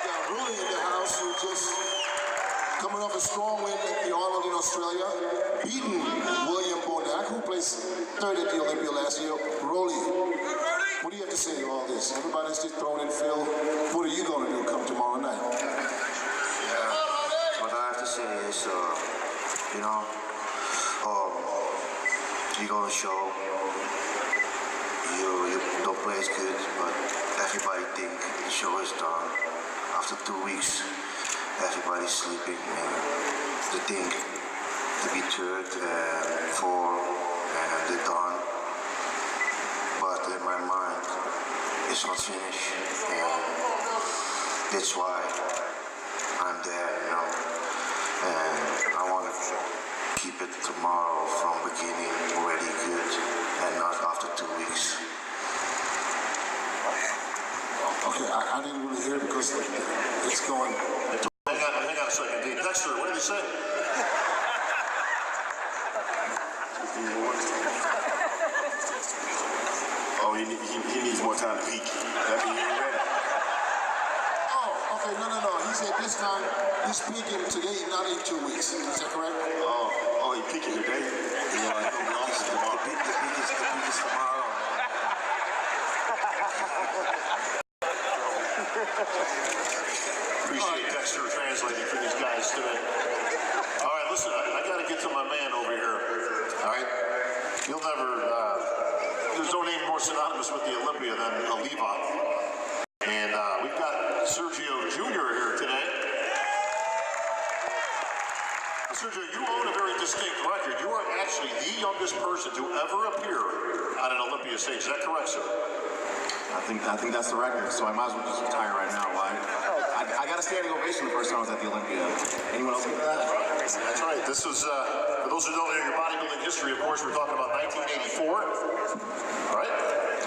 got Rolly in the house who just coming off a strong win at the Arnold in Australia, beating William Bonac, who placed third at the Olympia last year. Rolly, what do you have to say to all this? Everybody's just throwing in Phil. What are you going to do come tomorrow night? What I have to say is, you know, you're going to show you don't play as good, but everybody think the show is done. After 2 weeks, everybody's sleeping, and they think to be third and fourth, and they're done. But in my mind, it's not finished, and that's why I'm there, you know. And I want to keep it tomorrow from beginning already good, and not after 2 weeks. Okay, I didn't really hear it because it's going. Hang on a second, Dean. Dexter, what did he say? Oh, he needs more time to peak. That means he's ready. Oh, okay, no. He said this time he's peaking today, not in 2 weeks. Is that correct? Oh, he's peaking today? Yeah, the peak is tomorrow. Appreciate Dexter translating for these guys today. All right, listen, I got to get to my man over here. All right? You'll never, there's no name more synonymous with the Olympia than a Levi. And we've got Sergio Jr. here today. Sergio, you own a very distinct record. You are actually the youngest person to ever appear on an Olympia stage. Is that correct, sir? I think that's the record, so I might as well just retire right now. I got a standing ovation the first time I was at the Olympia. Anyone else get that? That's right. This was, for those who don't know your bodybuilding history, of course, we're talking about 1984. All right?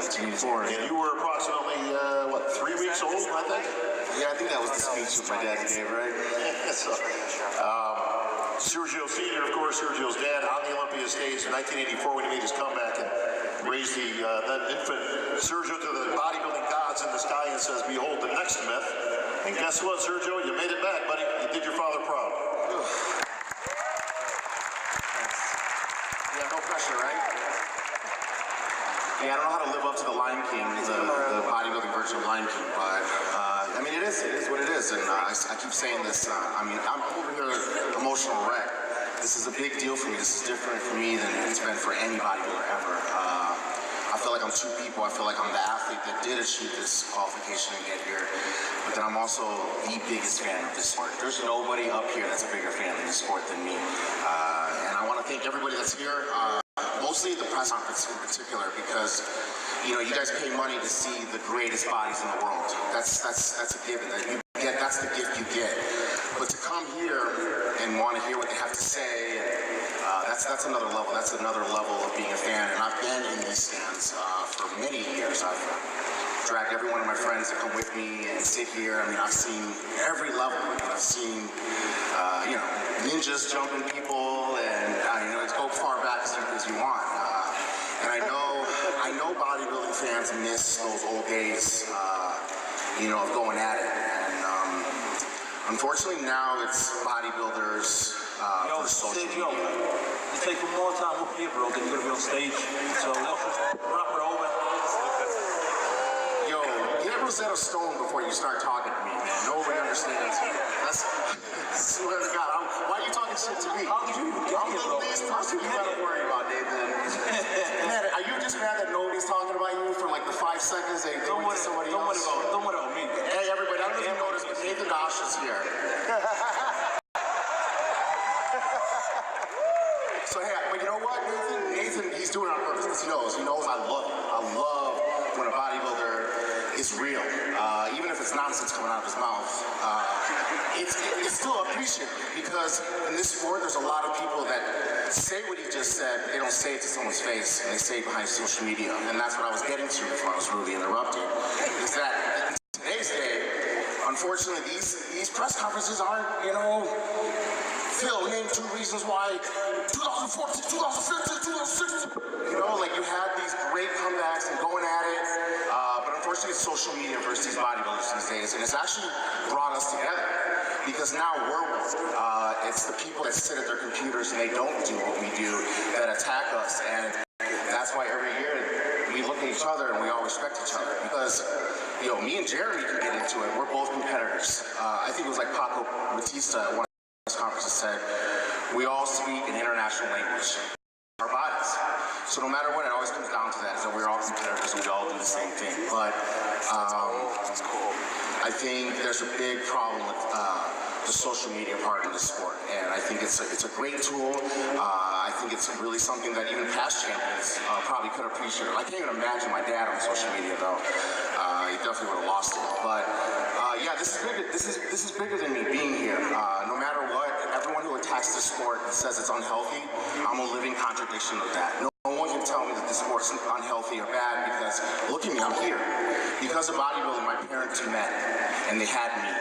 1984. And you were approximately, 3 weeks old, I think? Yeah, I think that was the speech that my dad gave, right? So, Sergio Sr., of course, Sergio's dad, on the Olympia stage in 1984 when he made his comeback and raised the then infant Sergio to the bodybuilding gods in the sky and says, "Behold the next myth." And guess what, Sergio? You made it back, buddy. You did your father proud. Yeah, no pressure, right? Yeah, I don't know how to live up to the Lion King, the bodybuilding version of Lion King, but I mean, it is what it is, and I keep saying this. I mean, I'm over here emotional wreck. This is a big deal for me. This is different for me than it's been for any bodybuilder ever. I feel like I'm two people. I feel like I'm the athlete that did achieve this qualification and get here, but then I'm also the biggest fan of this sport. There's nobody up here that's a bigger fan of this sport than me, and I want to thank everybody that's here. Mostly the press conference in particular, because you guys pay money to see the greatest bodies in the world. That's a given. That's the gift you get. But to come here and want to hear what they have to say, that's another level. That's another level of being a fan. And I've been in these stands for many years. I've dragged every one of my friends to come with me and sit here. I mean, I've seen every level. I've seen ninjas jumping people, and go far back as you want. And I know bodybuilding fans miss those old days, of going at it. And unfortunately now it's bodybuilders for social media. You take one more time up here, bro, then you're gonna be on stage. So let's just wrap it over. Yo, get Rosetta Stone before you start talking to me, man. Nobody understands. I swear to God, why are you talking shit to me? How did you even get I'm here, the bro? least person you gotta worry about, Nathan. Man, are you just mad that nobody's talking about you for like the 5 seconds they went to somebody else? Don't worry about me. Hey, everybody, I don't know if you noticed, but Nathan Dosh is here. So, hey, but you know what, Nathan, he's doing it on purpose because he knows I love it. I love when a bodybuilder is real. Even if it's nonsense coming out of his mouth, it's still appreciated because in this sport, there's a lot of people that say what he just said, but they don't say it to someone's face, and they say it behind social media. And that's what I was getting to before I was rudely interrupted, is that in today's day, unfortunately, these press conferences aren't, Phil, name 2 reasons why 2014, 2015, 2016, like you had these great comebacks and going at it, but unfortunately it's social media versus these bodybuilders these days, and it's actually brought us together, because now it's the people that sit at their computers and they don't do what we do that attack us, and that's why every year we look at each other and we all respect each other, because me and Jeremy can get into it. We're both competitors. I think it was like Paco Batista at one of the press conferences said, we all speak an international language, our bodies. So no matter what, it always comes down to that, is that we're all competitors and we all do the same thing. But I think there's a big problem with the social media part of the sport, and I think it's a great tool. I think it's really something that even past champions probably could appreciate. I can't even imagine my dad on social media though. He definitely would have lost it. But yeah, this is bigger. This is bigger than me being here. No matter what, everyone who attacks the sport and says it's unhealthy, I'm a living contradiction of that. No one can tell me that the sport's unhealthy or bad, because look at me, I'm here. Because of bodybuilding, my parents met and they had me.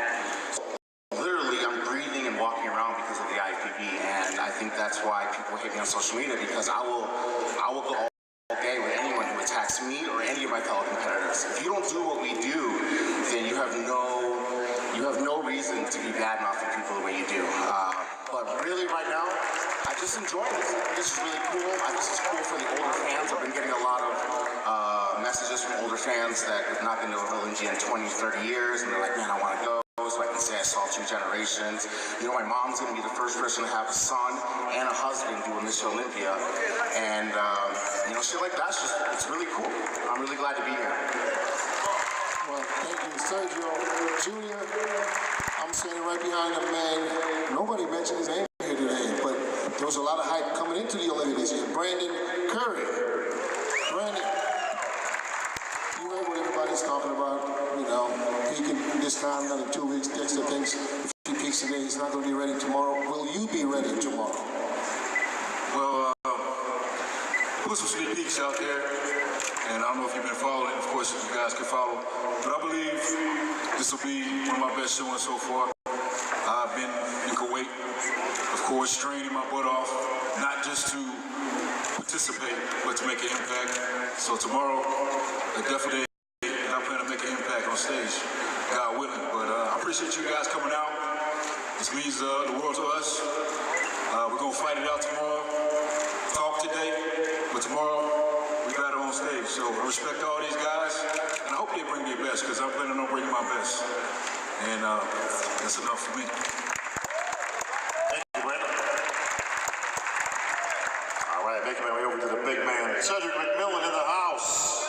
Literally, I'm breathing and walking around because of the IFBB, and I think that's why people hate me on social media, because I will go all day with anyone who attacks me or any of my fellow competitors. If you don't do what we do, then you have no reason to be bad-mouthing people the way you do. But really, right now, I just enjoy this. This is really cool. This is cool for the older fans. I've been getting a lot of messages from older fans that have not been to Olympia in 20, 30 years, and they're like, man, I want to go. So I can say I saw 2 generations. My mom's going to be the first person to have a son and a husband do a Miss Olympia. And, shit like that's it's really cool. I'm really glad to be here. Well, thank you, Sergio Jr. I'm standing right behind a man. Nobody mentioned his name here today, but there was a lot of hype coming into the Olympics here. Brandon Curry. Brandon, you heard what everybody's talking about. He can, this time, another 2 weeks, Dexter thinks if he peaks today, he's not going to be ready tomorrow. Will you be ready tomorrow? Well, put some sneak peeks out there, and I don't know if you've been following. Of course, you guys can follow. But I believe this will be one of my best showings so far. I've been in Kuwait, of course, training my butt off, not just to participate, but to make an impact. So tomorrow, definitely, I plan to make an impact on stage, God willing. But I appreciate you guys coming out. This means the world to us. We're going to fight it out tomorrow. Talk today, but tomorrow, we battle on stage. So I respect all these guys, and I hope they bring their best, because I'm planning on bringing my best. And that's enough for me. Thank you, Brandon. All right, making my way over to the big man, Cedric McMillan in the house.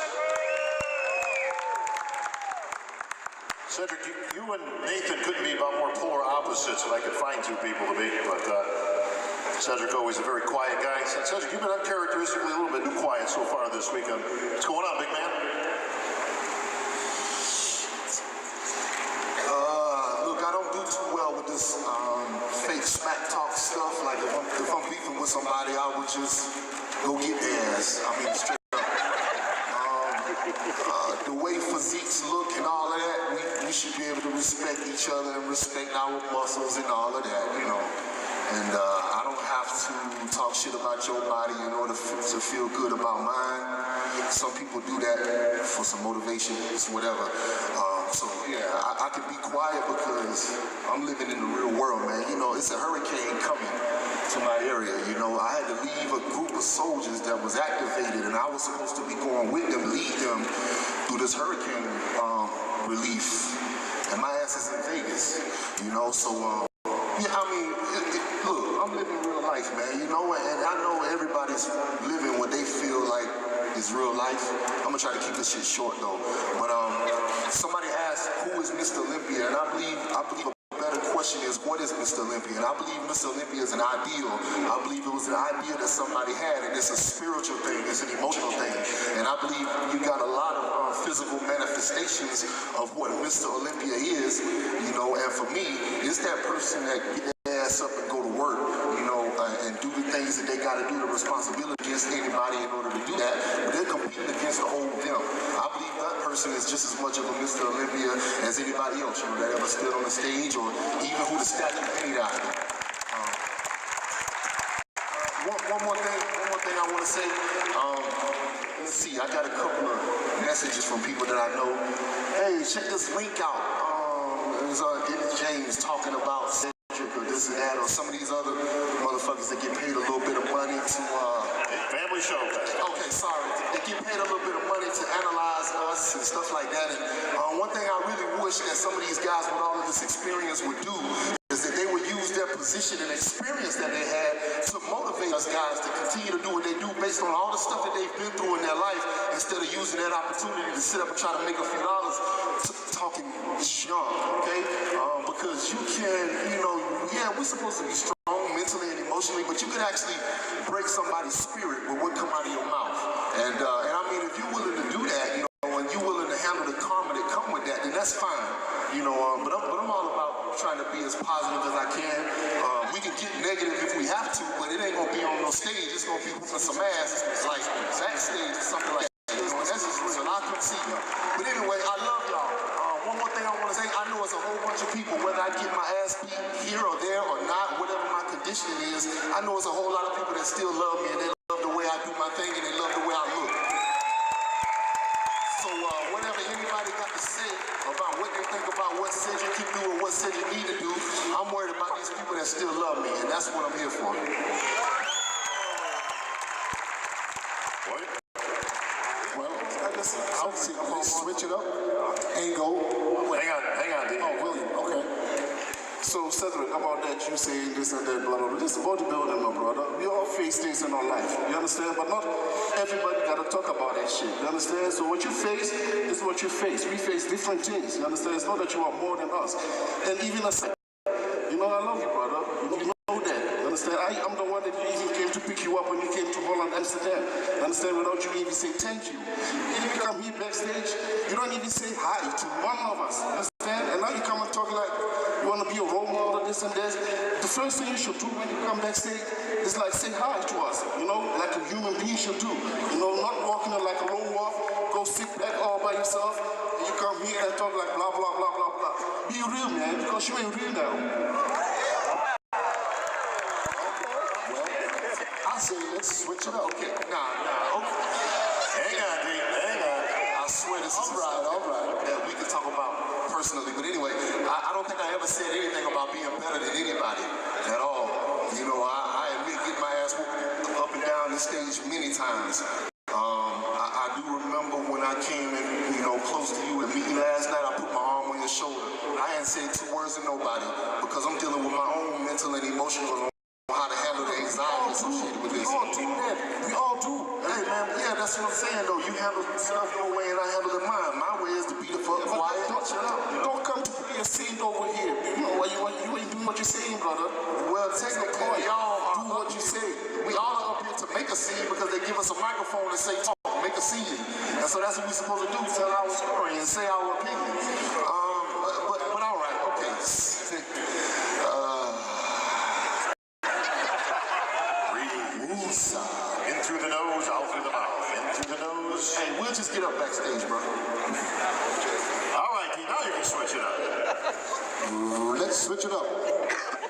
Cedric, you and Nathan couldn't be about more polar opposites if I could find 2 people to be, but Cedric always a very quiet guy. Cedric, you've been uncharacteristically a little bit quiet so far this weekend. What's going on, big man? Look, I don't do too well with this fake smack talk stuff. Like if I'm beefing with somebody, I would just go get their ass. I mean, straight up. The way physiques look and all of that, we should be able to respect each other and respect our muscles and all of that, And I don't have to talk shit about your body in order to feel good about mine. Some people do that for some motivation, it's whatever. So yeah, I can be quiet because I'm living in the real world, man. It's a hurricane coming to my area. I had to leave a group of soldiers that was activated, and I was supposed to be going with them, lead them through this hurricane relief. And my ass is in Vegas, so yeah, I mean, look, I'm living real life, man, and I know everybody's living what they feel like is real life. I'm gonna try to keep this shit short though. But somebody asked, who is Mr. Olympia? And I believe a better question is, what is Mr. Olympia? And I believe Mr. Olympia is an ideal. I believe it was an idea that somebody had, and it's a spiritual thing, it's an emotional thing. And I believe you got a lot of physical manifestations of what Mr. Olympia is, and for me, it's that person that get their ass up and go to work, and do the things is that they got to do the responsibility against anybody in order to do that. But they're competing against the old them. I believe that person is just as much of a Mr. Olympia as anybody else, you know, that ever stood on the stage or even who the statue painted out. One more thing I want to say. Let's see, I got a couple of messages from people that I know. Hey, check this link out. It was Dennis James talking about Cedric or this and that, or some of these other motherfuckers that get paid a little bit of money to family show. Okay, sorry. They get paid a little bit of money to analyze us and stuff like that. And one thing I really wish that some of these guys with all of this experience would do is that they would use their position and experience that they had to motivate us guys to continue to do what they do based on all the stuff that they've been through in their life, instead of using that opportunity to sit up and try to make a few dollars talking junk, okay? Because you can, you know, yeah, we're supposed to be strong mentally and emotionally, but you can actually break somebody's spirit with what come out of your mouth. And I mean, if you're willing to do that, you know, and you're willing to handle the karma that come with that, then that's fine, you know. But I'm all about trying to be as positive as I can. We can get negative if we have to, but it ain't gonna be on no stage. It's gonna be whooping some ass, like backstage or something like that. You know, and that's just real. I can see you. But anyway, I love y'all. One more thing I want to say, I know it's a whole bunch of people, whether I get my ass beat here or there or not, whatever my conditioning is, I know it's a whole lot of people that still love me, and they love the way I do my thing, and they love the way I look. So whatever anybody got to say about what they think about what Cedric can do or what Cedric need to do, I'm worried about these people that still love me, and that's what I'm here for. Well, I'll switch it up and go. Hang on, D. Oh, William, okay. So, Cedric, about that, you saying this and that, blah, blah, blah. This is bodybuilding, my brother. We all face things in our life, you understand? But not everybody got to talk about that shit, you understand? So what you face is what you face. We face different things, you understand? It's not that you are more than us. And even as you know, I love you, brother. You know that, you understand? I'm the one that even came to pick you up when you came to Holland, Amsterdam. You understand? Without you even saying thank you. If you come here backstage, you don't even say hi to one of us, you understand? And now you come and talk like you want to be a role model, this and this. The first thing you should do when you come backstage is like say hi to us, you know, like a human being should do. You know, not walking like a lone wolf, go sit back all by yourself, and you come here and talk like blah, blah, blah, blah, blah. Be real, man, because you ain't real now. I say let's switch it up. Okay, nah, okay. Hang on, D. Hang on. I swear this is all right. That we can talk about personally, but anyway, I don't think I ever said anything about being better than anybody at all. You know, I admit getting my ass whooped up and down this stage many times. I do remember when I came in, you know, close to you and meet you last night, I put my arm on your shoulder. I ain't said two words to nobody because I'm dealing with my own mental and emotional how to handle the anxiety associated with this. We all do that. We all do. Hey, man, yeah, that's what I'm saying, though. You handle stuff your way and I handle it mine. My way is to be the fuck quiet. Don't shut up. Don't come to play a scene over here. You know, you ain't doing what you're saying, brother. Well, technically, y'all do what you say. We all are up here to make a scene because they give us a microphone and say, talk, make a scene. And so that's what we're supposed to do, tell our story and say our opinion. But all right, okay. In through the nose, out through the mouth. In through the nose. Hey, we'll just get up backstage, bro. All right, D, now you can switch it up. Let's switch it up.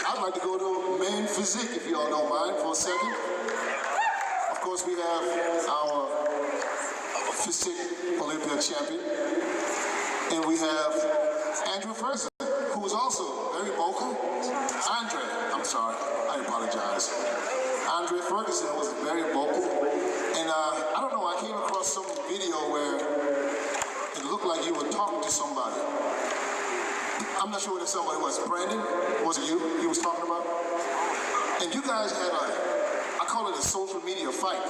I'd like to go to main physique, if y'all don't mind, for a second. Of course, we have our physique Olympia champion. And we have Andrew Ferguson, who is also very vocal. I apologize. Andre Ferguson was very vocal, and I don't know, I came across some video where it looked like you were talking to somebody. I'm not sure what somebody was. Brandon, was it you he was talking about? And you guys had I call it a social media fight.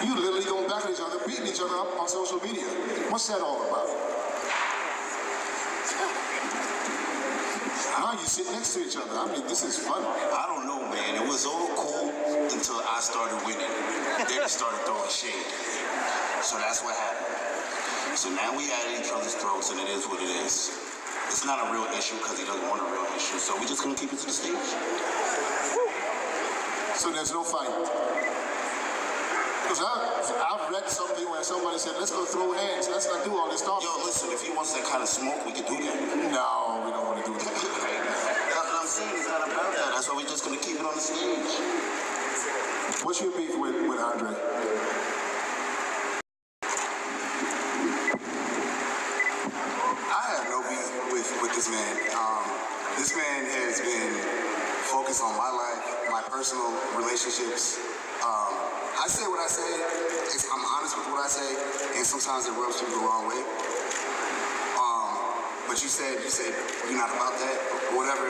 You literally going back at each other, beating each other up on social media. What's that all about? Now you sit next to each other. I mean, this is fun. I don't know, man. It was all cool until I started winning. Then they started throwing shade. So that's what happened. So now we at each other's throats, and it is what it is. It's not a real issue because he doesn't want a real issue. So we're just going to keep it to the stage. So there's no fight. Because I've read something where somebody said, let's go throw hands. Let's not do all this talking. Yo, listen, if he wants that kind of smoke, we can do that. No, we don't want to do that. That's what I'm saying. It's not about that. That's why we're just going to keep it on the stage. What's your beef with Andre? I have no beef with this man. This man has been focused on my life, my personal relationships. I say what I say. I'm honest with what I say, and sometimes it rubs people the wrong way. But you said you're not about that, or whatever.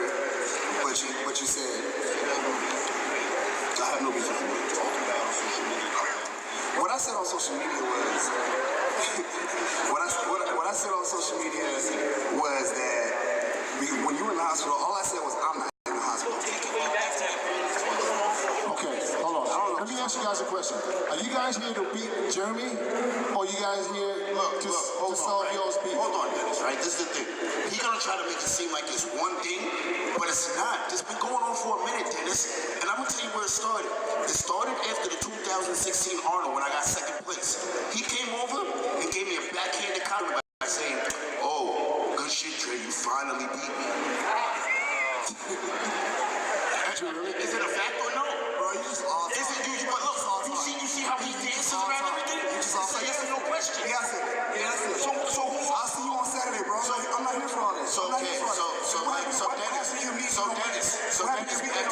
But you said I have no beef with you. What I said on social media was what I said on social media was that when you were in the hospital, all I said was I'm not in the hospital. Okay, hold on. Let me ask you guys a question. Are you guys here to beat Jeremy, or are you guys here to solve y'all's beef? Hold on, Dennis, right? This is the thing. He's going to try to make it seem like it's one thing, but it's not. It's been going on for a minute, Dennis. And I'm going to tell you where it started. It started after the 2016 Arnold when I got second place. He came over and gave me a backhanded compliment by saying, oh, good shit, Trey, you finally beat me. Is it a fact or no? Bro, you just all Is it, dude? But look, you see how he dances around everything? It's a yes or no question. Yes, sir. So I'll see you on Saturday, bro. I'm not here for all this. So Dennis, back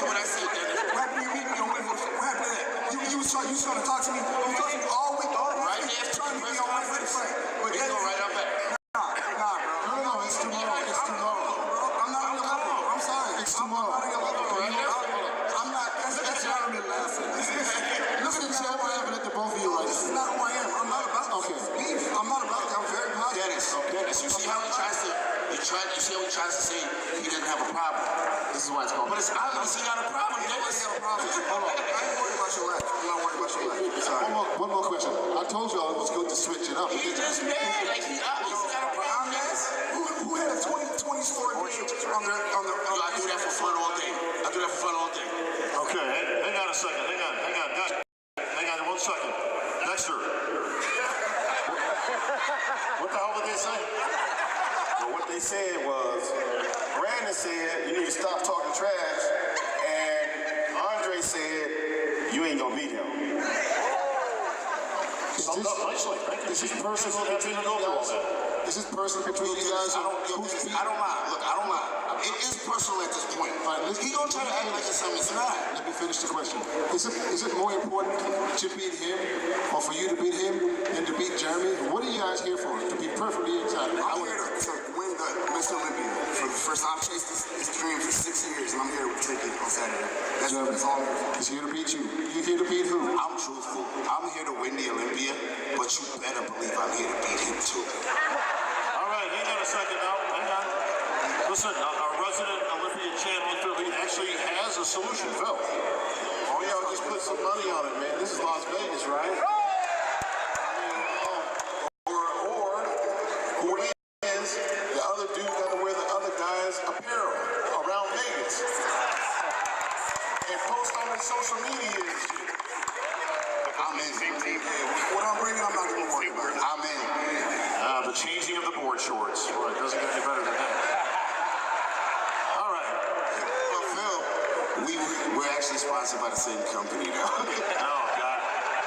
to what I said, Dennis. What happened to you meeting me on Wednesday? What happened to that? You was trying to talk to me. You talking all week, all night. Right after trying to the meet press me on Wednesday. conference. But We go right up back. Nah, bro. No, it's tomorrow. It's tomorrow, bro. I'm not on your level. I'm sorry. It's tomorrow. I'm not on your level. I'm not. That's not on your level. Listen to what happened at the both of you right This is not who I am. I'm not about Okay. beef. I'm not about that. I'm very positive. Dennis, you see how he tries to, you see how he tries to say he doesn't have a problem. This is why it's called. But it's obvious he got a problem, Dennis. Hold on. I ain't worried about your life. I'm not worried about your life. Sorry. One more question. I told y'all it was good to switch it up. He just mad, like he obviously got a problem, Dennis. Who had a 20 story game on the I do that for fun all day. Okay, hang on a second. Hang on, guys. Hang on 1 second. Dexter. What the hell did they say? Well, what they said was, Brandon said, you need to stop talking trash, and Andre said, you ain't gonna beat him. Summed up nicely. Is this personal between you guys? Is this personal between you guys? I don't mind. Look, I don't mind. It is personal at this point. He gonna try to act like it's something it's not. Let me finish the question. Is it more important to beat him, or for you to beat him, than to beat Jeremy? What are you guys here for? To be perfectly excited. I'm here to win the Mr. Olympia for the first time. I've chased this dream for 6 years, and I'm here to take it on Saturday. That's all I'm here for. He's here to beat you. You here to beat who? I'm truthful. I'm here to win the Olympia, but you better believe I'm here to beat him too. All right, hang on a second now. Hang on. Listen, our resident Olympia channel actually has a solution, Phil. Oh, y'all just put some money on it, man. This is Las Vegas, right? Or who wins, the other dude got to wear the other guy's apparel around Vegas. And post on his social media and shit. I'm in. What I'm bringing, I'm not even worried about. I'm in. The changing of the board shorts. Well, it doesn't get any better than that. All right. But Phil, we're actually sponsored by the same company now. Oh, God.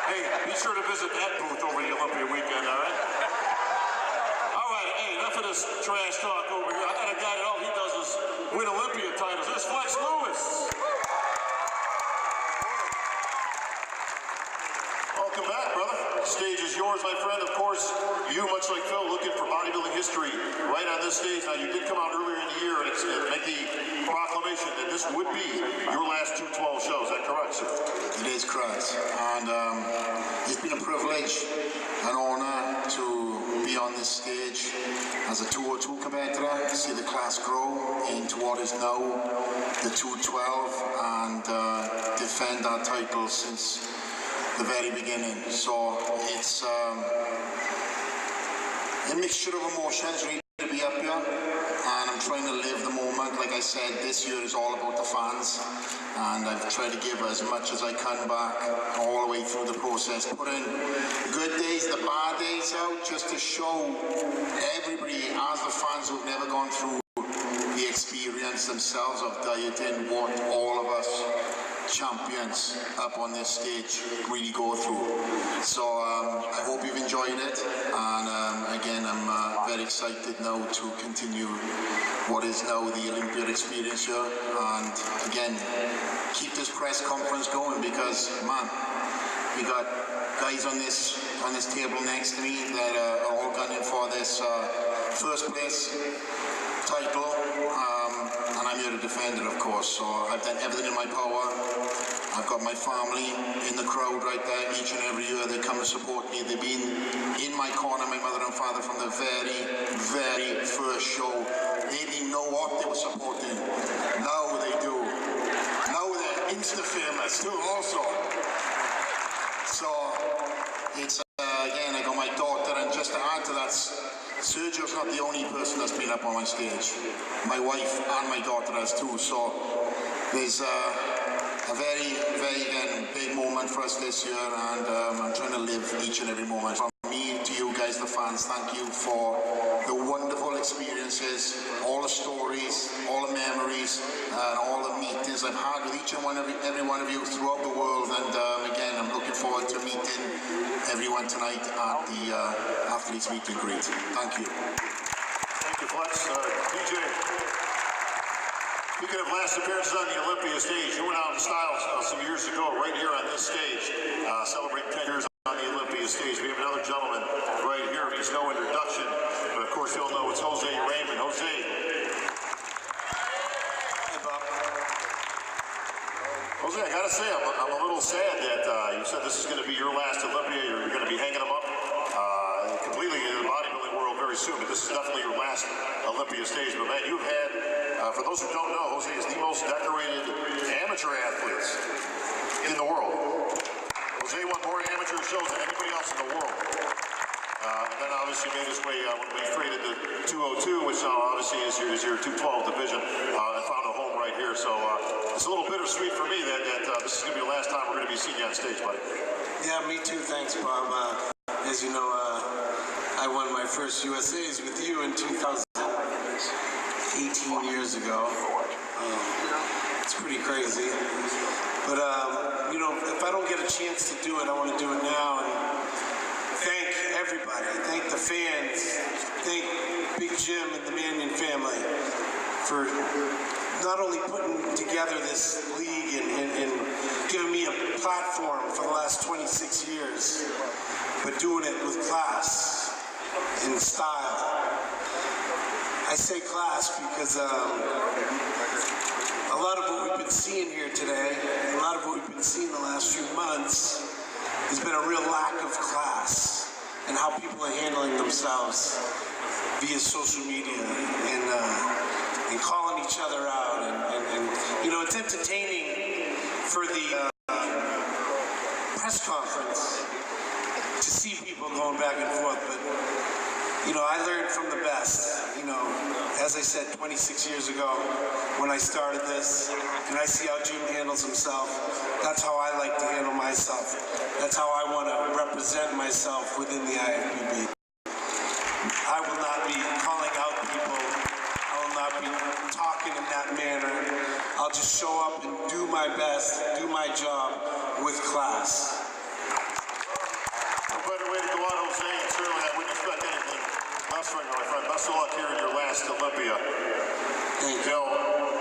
Hey, be sure to visit that booth over the Olympia weekend, all right? All right, hey, enough of this trash talk over here. I got a guy that all he does is win Olympia titles. There's Flex Lewis. Welcome back, brother. Stage is yours, my friend. Of course, you, much like Phil, looking for bodybuilding history right on this stage. Now, you did come out earlier in the year and make the proclamation that this would be your last 212 shows. Is that correct, sir? It is correct. And it's been a privilege, an honor to be on this stage as a 202 competitor, see the class grow into what is now the 212 and defend our title since the very beginning. So it's a mixture of emotions really to be up here. and I'm trying to live the moment. Like I said, this year is all about the fans, and I've tried to give as much as I can back all the way through the process. Put in good days, the bad days out, just to show everybody, as the fans who've never gone through the experience themselves of dieting, what all of us champions up on this stage really go through. So I hope you've enjoyed it, and again, I'm very excited now to continue what is now the Olympia experience here, and again, keep this press conference going, because man, we got guys on this table next to me that are all gunning for this first place title, and I'm here to defend it, of course. So I've done everything in my power. I've got my family in the crowd right there each and every year. They come to support me. They've been in my corner, my mother and father, from the very, very first show. They didn't know what they were supporting. Now they do. Now they're insta-famous too also. So it's, again, I got my daughter, and just to add to that, Sergio's not the only person that's been up on my stage. My wife and my daughter has too. So there's a very, very, again, big moment for us this year, and I'm trying to live each and every moment. From me to you guys, the fans, thank you for the wonderful experiences, all the stories, all the memories, and all the meetings I've had with each and every one of you throughout the world. And again, I'm looking forward to meeting everyone tonight at the athletes meet and greet. Thank you. Thank you, Flex. DJ, speaking of last appearances on the Olympia stage, you went out in style some years ago, right here on this stage, celebrating 10 years on the Olympia stage. We have another gentleman right here. He's no introduction, but of course you'll know it's Jose Raymond. Jose. Hey, Bob. Jose, I gotta say, I'm a little sad that you said this is going to be your last Olympia. You're going to be hanging them up completely in the bodybuilding world very soon, but this is definitely your last Olympia stage. But man, you've had, for those who don't know, Jose is the most decorated amateur athlete in the world. Jose won more amateur shows than anybody else in the world. And then obviously made his way when we created the 202, which now obviously is your 212 division, and found a home right here. So it's a little bittersweet for me that this is going to be the last time we're going to be seeing you on stage, buddy. Yeah, me too. Thanks, Bob. As you know, I won my first USA's with you in 2000, 18 years ago. It's pretty crazy. But, you know, if I don't get a chance to do it, I want to do it now. And thank everybody. Thank the fans. Thank Big Jim and the Mannion family for not only putting together this league and giving me a platform for the last 26 years, but doing it with class and style. I say class because a lot of what we've been seeing here today, a lot of what we've been seeing the last few months, has been a real lack of class and how people are handling themselves via social media and calling each other out. And you know, it's entertaining for the press conference to see people going back and forth, but you know, I learned from the best. You know, as I said 26 years ago when I started this, and I see how Jim handles himself, that's how I like to handle myself. That's how I want to represent myself within the IFBB. I will not be calling out people. I will not be talking in that manner. I'll just show up and do my best, do my job with class. No better way to go out, Jose, and certainly I wouldn't expect anything less from you, my friend. Best of luck here in your last Olympia. Thank you. You know,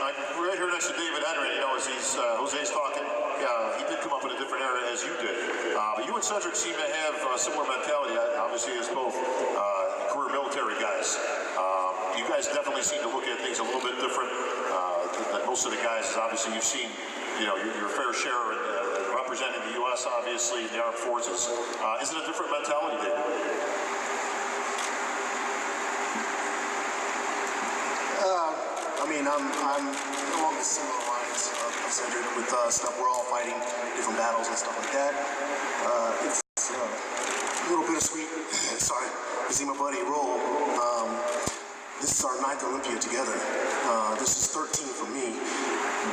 I'm right here next to David Henry, you know, as Jose's talking. Yeah, he did come up in a different era as you did. But you and Cedric seem to have a similar mentality, obviously, as both career military guys. You guys definitely seem to look at things a little bit different than most of the guys. Obviously, you've seen, you know, your fair share in representing the U.S., obviously, the armed forces. Is it a different mentality, David? I mean, I'm along the similar lines of Cedric with stuff. We're all fighting different battles and stuff like that. It's a little bittersweet. Sorry, to see my buddy roll. This is our 9th Olympia together. This is 13 for me.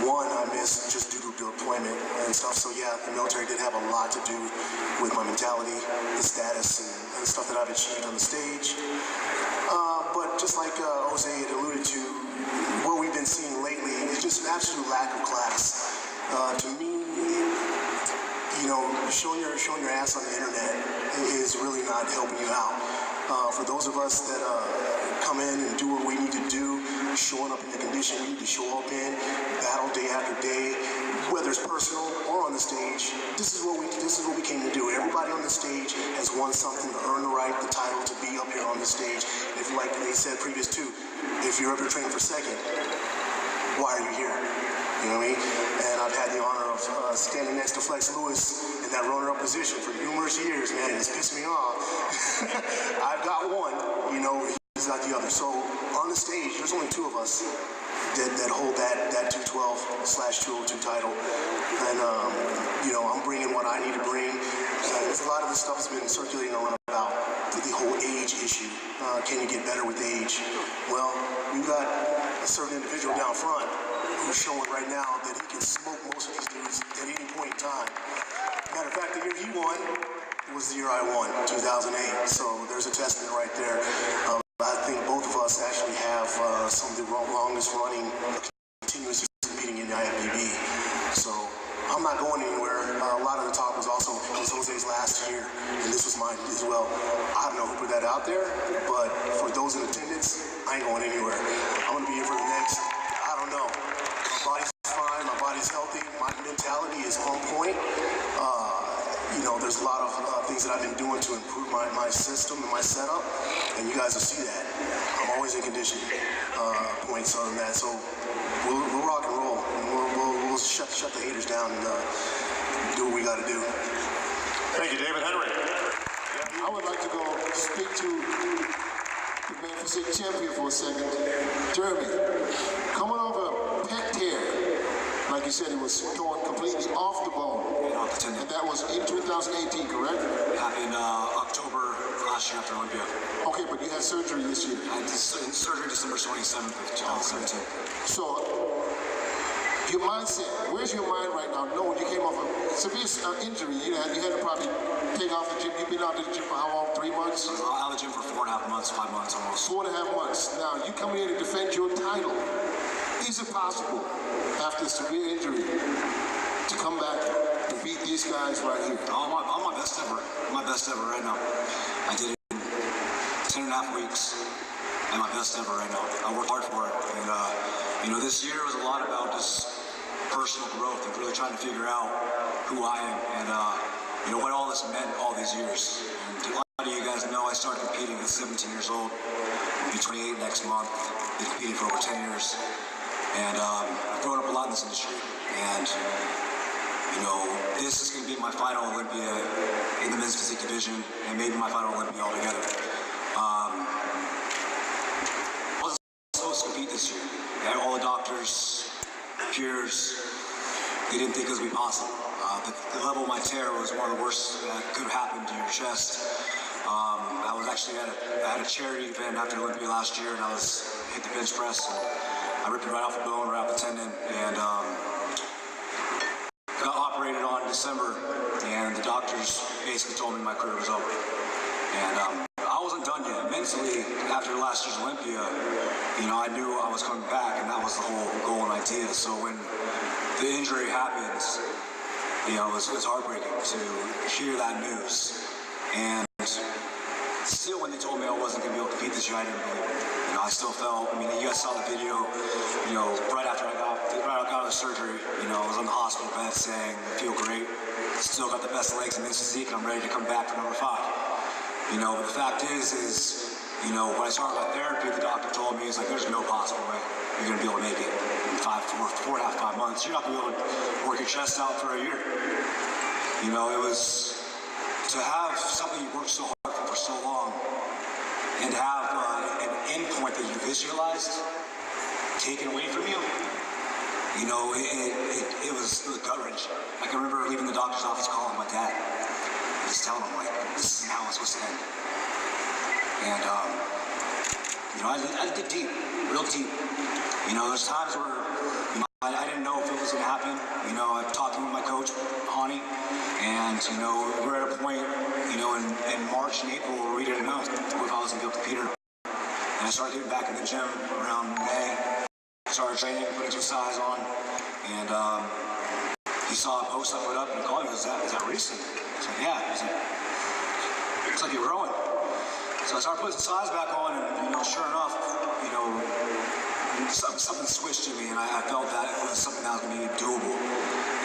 One I missed just due to deployment and stuff. So yeah, the military did have a lot to do with my mentality, the status, and stuff that I've achieved on the stage. But just like Jose had alluded to, what we've been seeing lately is just an absolute lack of class. To me, you know, showing your ass on the internet is really not helping you out. For those of us that come in and do what we need to do, showing up in the condition we need to show up in, battle day after day, whether it's personal or on the stage, this is what we came to do. Everybody on the stage has won something to earn the right, the title to be up here on the stage. If, like they said previous too, if you're up here training for second, why are you here? You know what I mean? And I've had the honor of standing next to Flex Lewis in that runner-up position for numerous years, man. It's pissed me off. I've got one, you know, he's got the other. So on the stage, there's only two of us that hold that 212/202 title. And, you know, I'm bringing what I need to bring. A lot of this stuff has been circulating around about the whole age issue. Can you get better with age? Well, we've got a certain individual down front who's showing right now that he can smoke most of these dudes at any point in time. Matter of fact, the year he won was the year I won, 2008. So there's a testament right there. I think both of us actually have some of the longest running continuously competing in the IFBB. So I'm not going anywhere. A lot of the talk was also Jose's last year, and this was mine as well. I don't know who put that out there, but for those in attendance, I ain't going anywhere. I'm going to be here for the next, I don't know. My body's fine, my body's healthy, my mentality is on point. You know, there's a lot of things that I've been doing to improve my system and my setup, and you guys will see that. I'm always in conditioning points on that, so we'll rock and roll, and we'll shut the haters down and do what we got to do. Thank you, David Henry. I would like to go speak to the man physique champion for a second. Jeremy, coming off a pec tear, like you said, he was going completely off the bone. And that was in 2018, correct? In October last year after Olympia. Okay, but you had surgery this year. I had surgery December 27th of 2017. So, your mindset, where's your mind right now? Knowing you came off a severe injury, you had to probably take off the gym. You've been out to the gym for how long? 3 months? I was out of the gym for 4.5 months, 5 months almost. 4.5 months. Now, you coming in to defend your title. Is it possible, after a severe injury, to come back and beat these guys right here? I'm my best ever. I'm my best ever right now. I did it in 10.5 weeks. I'm my best ever right now. I worked hard for it. And, you know, this year was a lot about just personal growth and really trying to figure out who I am and, you know, what all this meant all these years. And a lot of you guys know I started competing at 17 years old. I'll be 28 next month. Been competing for over 10 years. And I've grown up a lot in this industry. And, you know, this is going to be my final Olympia in the men's physique division, and maybe my final Olympia altogether. I wasn't supposed to compete this year. All the doctors, peers, they didn't think it was going to be possible. The level of my tear was one of the worst that could have happened to your chest. I was actually at a charity event after Olympia last year, and I was hit the bench press. And I ripped it right off the bone, right off the tendon, and got operated on in December, and the doctors basically told me my career was over. And I wasn't done yet. Mentally, after last year's Olympia, you know, I knew I was coming back, and that was the whole goal and idea. So when the injury happens, you know, it was heartbreaking to hear that news. And still, when they told me I wasn't going to be able to compete this year, I didn't believe it. You know, I still felt, I mean, you guys saw the video, you know, right after I got out of the surgery, you know, I was on the hospital bed saying, I feel great, still got the best legs in men's physique, and I'm ready to come back for number 5. You know, but the fact is, you know, when I started my therapy, the doctor told me, he's like, there's no possible way you're going to be able to make it in 4.5, 5 months. You're not going to be able to work your chest out for a year. You know, it was to have something you worked so hard for so long and have an end point that you visualized taken away from you. You know, it was gut-wrenching. I can remember leaving the doctor's office calling my dad and just telling him, like, this isn't how it's supposed to end. And You know, I dig deep, real deep. You know, there's times where, you know, I didn't know if it was going to happen. You know, I've talked with my coach, Hani, and, you know, we're at a point, you know, in March and April where we didn't know if I was going to be able to compete or not. And I started getting back in the gym around May. Started training, putting some size on, and he saw a post I put up and he called me. Is that recent? I was like, yeah. He's like, looks like you're growing. So I started putting some size back on, and, you know, sure enough, you know, something switched to me, and I felt that it was something that was going to be doable.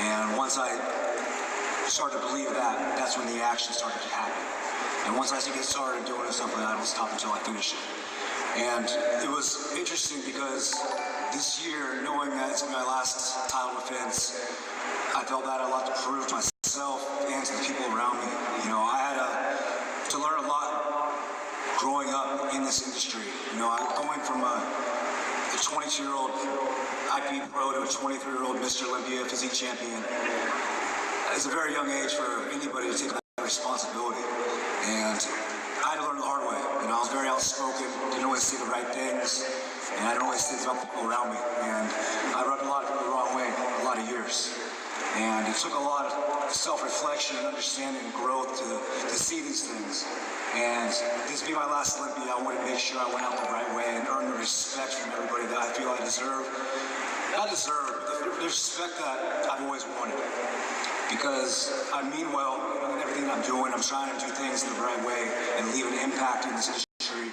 And once I started to believe that, that's when the action started to happen. And once I get started doing something, I don't stop until I finish it. And it was interesting because this year, knowing that it's my last title defense, I felt that I had a lot to prove to myself and to the people around me. You know, I had to learn a lot growing up in this industry. You know, going from a 22-year-old IP pro to a 23-year-old Mr. Olympia physique champion is a very young age for anybody to take that responsibility. And I had to learn the hard way. You know, I was very outspoken, didn't always say the right things, and I didn't always think about people around me. And I rubbed a lot of people the wrong way a lot of years. And it took a lot of self-reflection and understanding and growth to see these things. And this being my last Olympia, I wanted to make sure I went out the right way and earned the respect from everybody that I feel I deserve. Not deserve, but the respect that I've always wanted. Because I mean well in everything I'm doing. I'm trying to do things in the right way and leave an impact in this industry.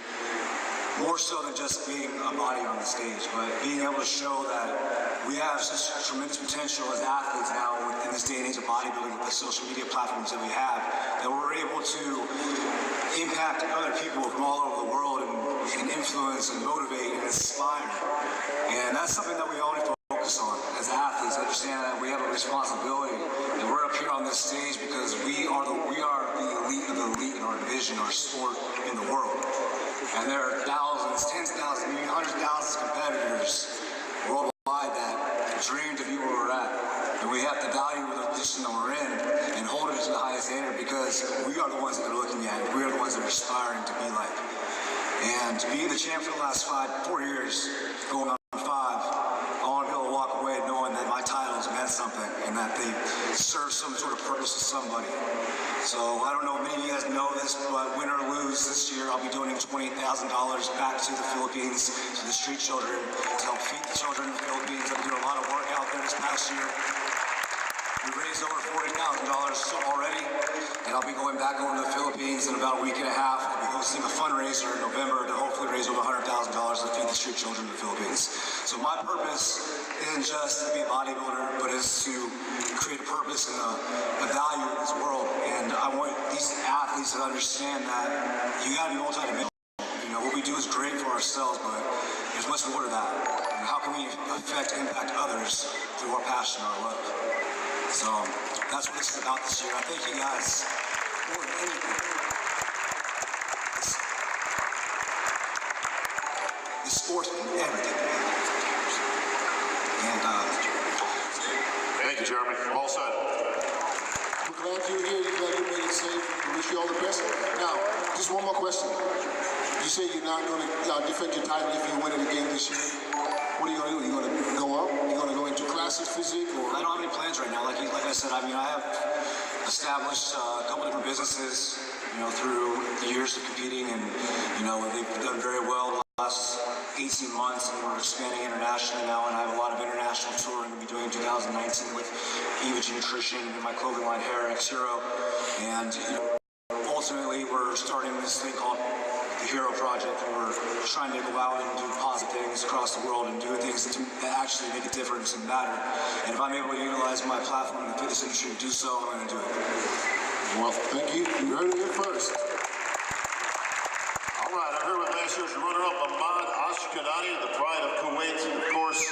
More so than just being a body on the stage, but being able to show that we have such tremendous potential as athletes now in this day and age of bodybuilding with the social media platforms that we have, that we're able to impact other people from all over the world and influence and motivate and inspire. And that's something that we all need to focus on as athletes. Understand that we have a responsibility, and we're up here on this stage because we are the elite of the elite in our division, our sport in the world. And there are thousands, tens of thousands, maybe hundreds of thousands of competitors worldwide that dream to be where we're at. And we have to value the position that we're in and hold it to the highest standard because we are the ones that are looking at it. We are the ones that are aspiring to be like. And being the champ for the last 4 years, going on 5, I want to be able to walk away knowing that my titles meant something and that they serve some sort of purpose to somebody. So I don't know if many of you guys know this, but win or lose this year, I'll be donating $28,000 back to the Philippines, to the street children, to help feed the children in the Philippines. I've been doing a lot of work out there this past year. We raised over $40,000 already, and I'll be going back over to the Philippines in about a week and a half. I'll be hosting a fundraiser in November to hopefully raise over $100,000 to feed the street children in the Philippines. So my purpose isn't just to be a bodybuilder, but is to create a purpose and a value in this world. And I want these athletes to understand that you gotta be multidimensional. You know, what we do is great for ourselves, but there's much more to that. And how can we impact others through our passion, our love? So that's what this is about this year. I thank you guys more than anything. This sport's been everything. And thank you, Jeremy. All set. We're glad you're here. You're glad you made it safe. We wish you all the best. Now, just one more question. You say you're not going to defend your title if you win it again this year. What are you going to do? Are you going to go up? Are you going to go into classic physique? Or? I don't have any plans right now. Like I said, I mean, I have established a couple different businesses, you know, through the years of competing, and, you know, they've done very well the last 18 months, and we're expanding internationally now, and I have a lot of international touring to be doing in 2019 with Evage Nutrition and my clothing line Hair X Hero. And, you know, ultimately, we're starting this thing called the Hero Project, where we're trying to go out and do positive things across the world and do things that actually make a difference and matter. And if I'm able to utilize my platform in the fitness industry to do so, I'm going to do it. Well, thank you. You heard it here first. All right, I'm here with last year's runner-up, Ahmad Ashkenani, the pride of Kuwait, of course.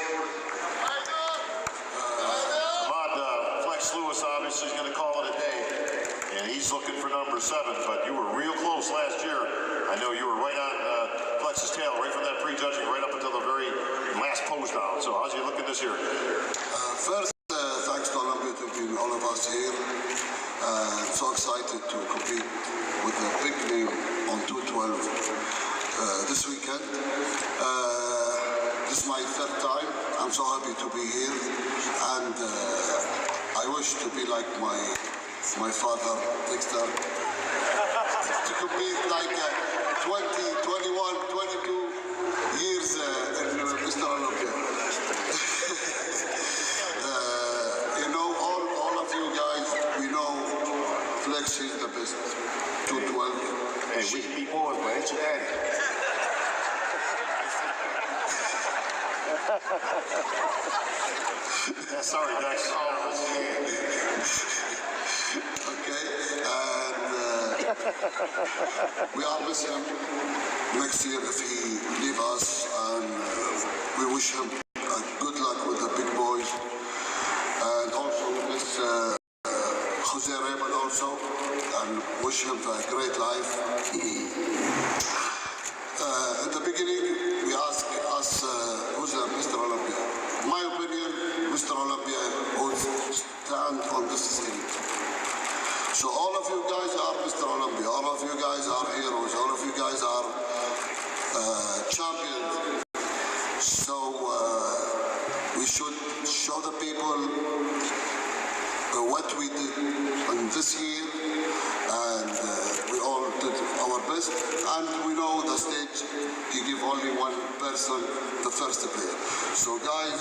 Ahmad, Flex Lewis obviously is going to call it a day, and he's looking for number 7, but you were real close last year. I know you were right on Flex's tail, right from that pre-judging, right up until the very last pose down. So how's he looking this year? First, thanks to Olympia to be all of us here. I'm so excited to compete with a big name on 212. this weekend. This is my third time. I'm so happy to be here, and I wish to be like my father, Dexter, to compete like 20, 21, 22 years in Mr. Olympia. You know, all of you guys, we know Flex is the best. 212. Hey, we can be boys, but ain't your daddy. Sorry, Dex. Okay, and we are with him next year if he leave us, and we wish him good luck with the big boys, and also miss Jose Raymond also, and wish him a great life. In the beginning, we asked us who's Mr. Olympia. In my opinion, Mr. Olympia would stand on this stage. So all of you guys are Mr. Olympia. All of you guys are heroes. All of you guys are champions. So we should show the people what we did in this year, and we all did our best, and we know the stage, you give only one person the first player. So guys,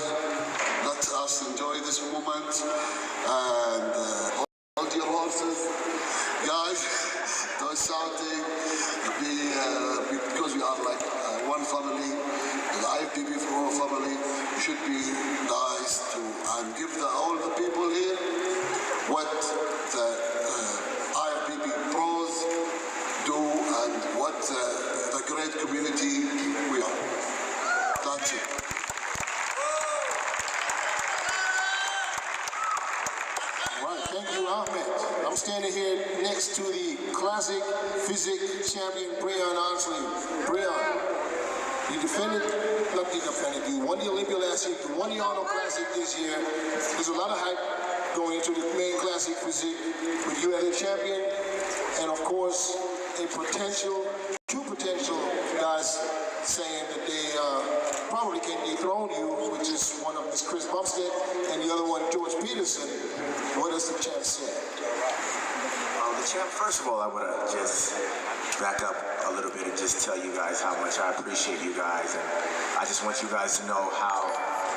let us enjoy this moment, and hold your horses. Guys, don't shouting, because we are like one family, the IFBB for one family, you should be nice to, and give all the people here what the IFBB pros do and what the great community we are. That's it. All right, thank you, Ahmed. I'm standing here next to the classic physique champion, Breon Oxley. Breon, you defended, not you defended, you won the Olympia last year, you won the Arnold Classic this year. There's a lot of hype going into the main classic physique with you as a champion, and of course, two potential guys saying that they probably can dethrone you, which is one of this Chris Bumstead and the other one, George Peterson. What does the champ say? The champ, first of all, I want to just back up a little bit and just tell you guys how much I appreciate you guys, and I just want you guys to know how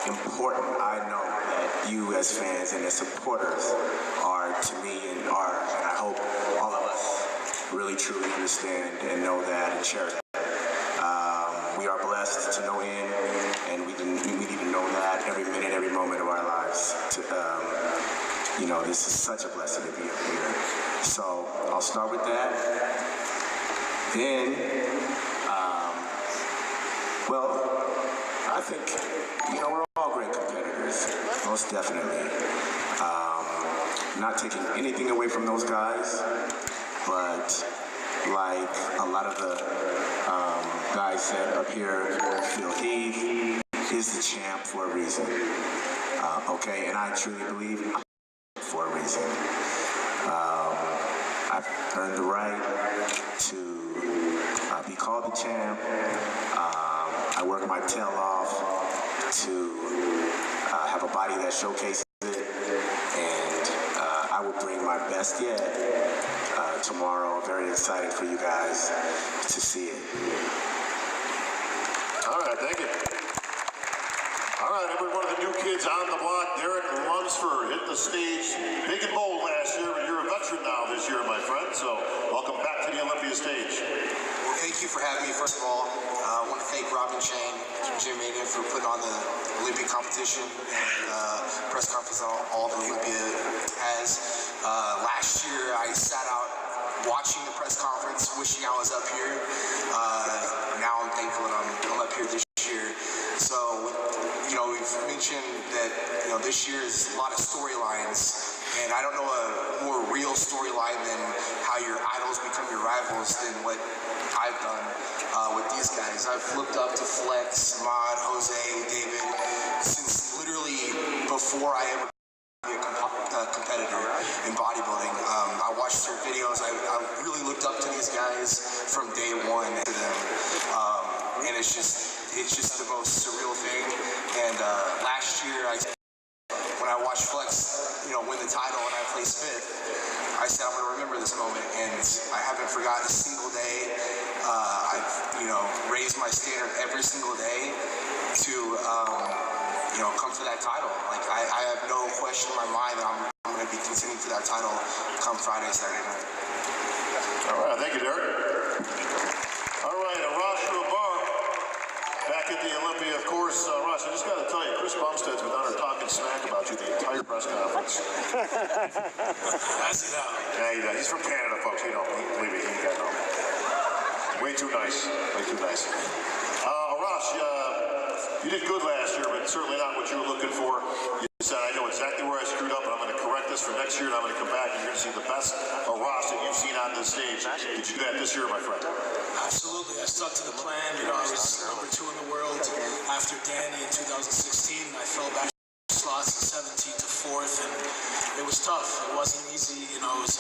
important I know that you as fans and as supporters are to me, and I hope all of us really truly understand and know that and cherish that. We are blessed to know him, and we need to know that every minute, every moment of our lives. You know, this is such a blessing to be up here. So I'll start with that. Then, well, I think, you know, we're all great competitors, most definitely. Not taking anything away from those guys, but like a lot of the guys said up here, Phil Heath is the champ for a reason. Okay, and I truly believe for a reason. I've earned the right to be called the champ. I work my tail off to have a body that showcases it, and I will bring my best yet tomorrow. Very excited for you guys to see it. All right, thank you. All right, every one of the new kids on the block. Derek Lunsford hit the stage big and bold last year, but you're a veteran now this year, my friend. So welcome back to the Olympia stage. Well, thank you for having me, first of all. I want to thank Robin Shane, Jim Maiden for putting on the Olympia competition and press conference all that Olympia has. Last year, I sat out watching the press conference, wishing I was up here. Now I'm thankful that I'm up here this year. So, you know, we've mentioned that, you know, this year is a lot of storylines, and I don't know a more real storyline than how your idols become your rivals than what I've done with these guys. I've looked up to Flex, Ahmad, Jose, David, since literally before I ever be a competitor in bodybuilding. I watched their videos. I really looked up to these guys from day one to them. most surreal thing. And last year, when I watched Flex, win the title and I placed fifth, I said I'm going to remember this moment, and I haven't forgotten a single day. I've raised my standard every single day to come for that title. Like I have no question in my mind that I'm going to be contending for that title come Friday, Saturday night. All right, thank you, Derek. All right, Arash Rabar, back at the Olympia, of course. Arash, I just got to tell you, Chris Bumstead's been down there talking smack about you the entire press conference. Has he now? Yeah, he does. He's from Canada, folks. Believe me, he ain't got no. Way too nice. Way too nice. Arash, you did good last year, but certainly not what you were looking for. You said, I know exactly where I screwed up, and I'm going to correct this for next year, and I'm going to come back, and you're going to see the best Arash that you've seen on this stage. Did you do that this year, my friend? Absolutely. I stuck to the plan. I was number 2 in the world after Danny in 2016. I fell back slots 17th to 4th, and it was tough. It wasn't easy. It was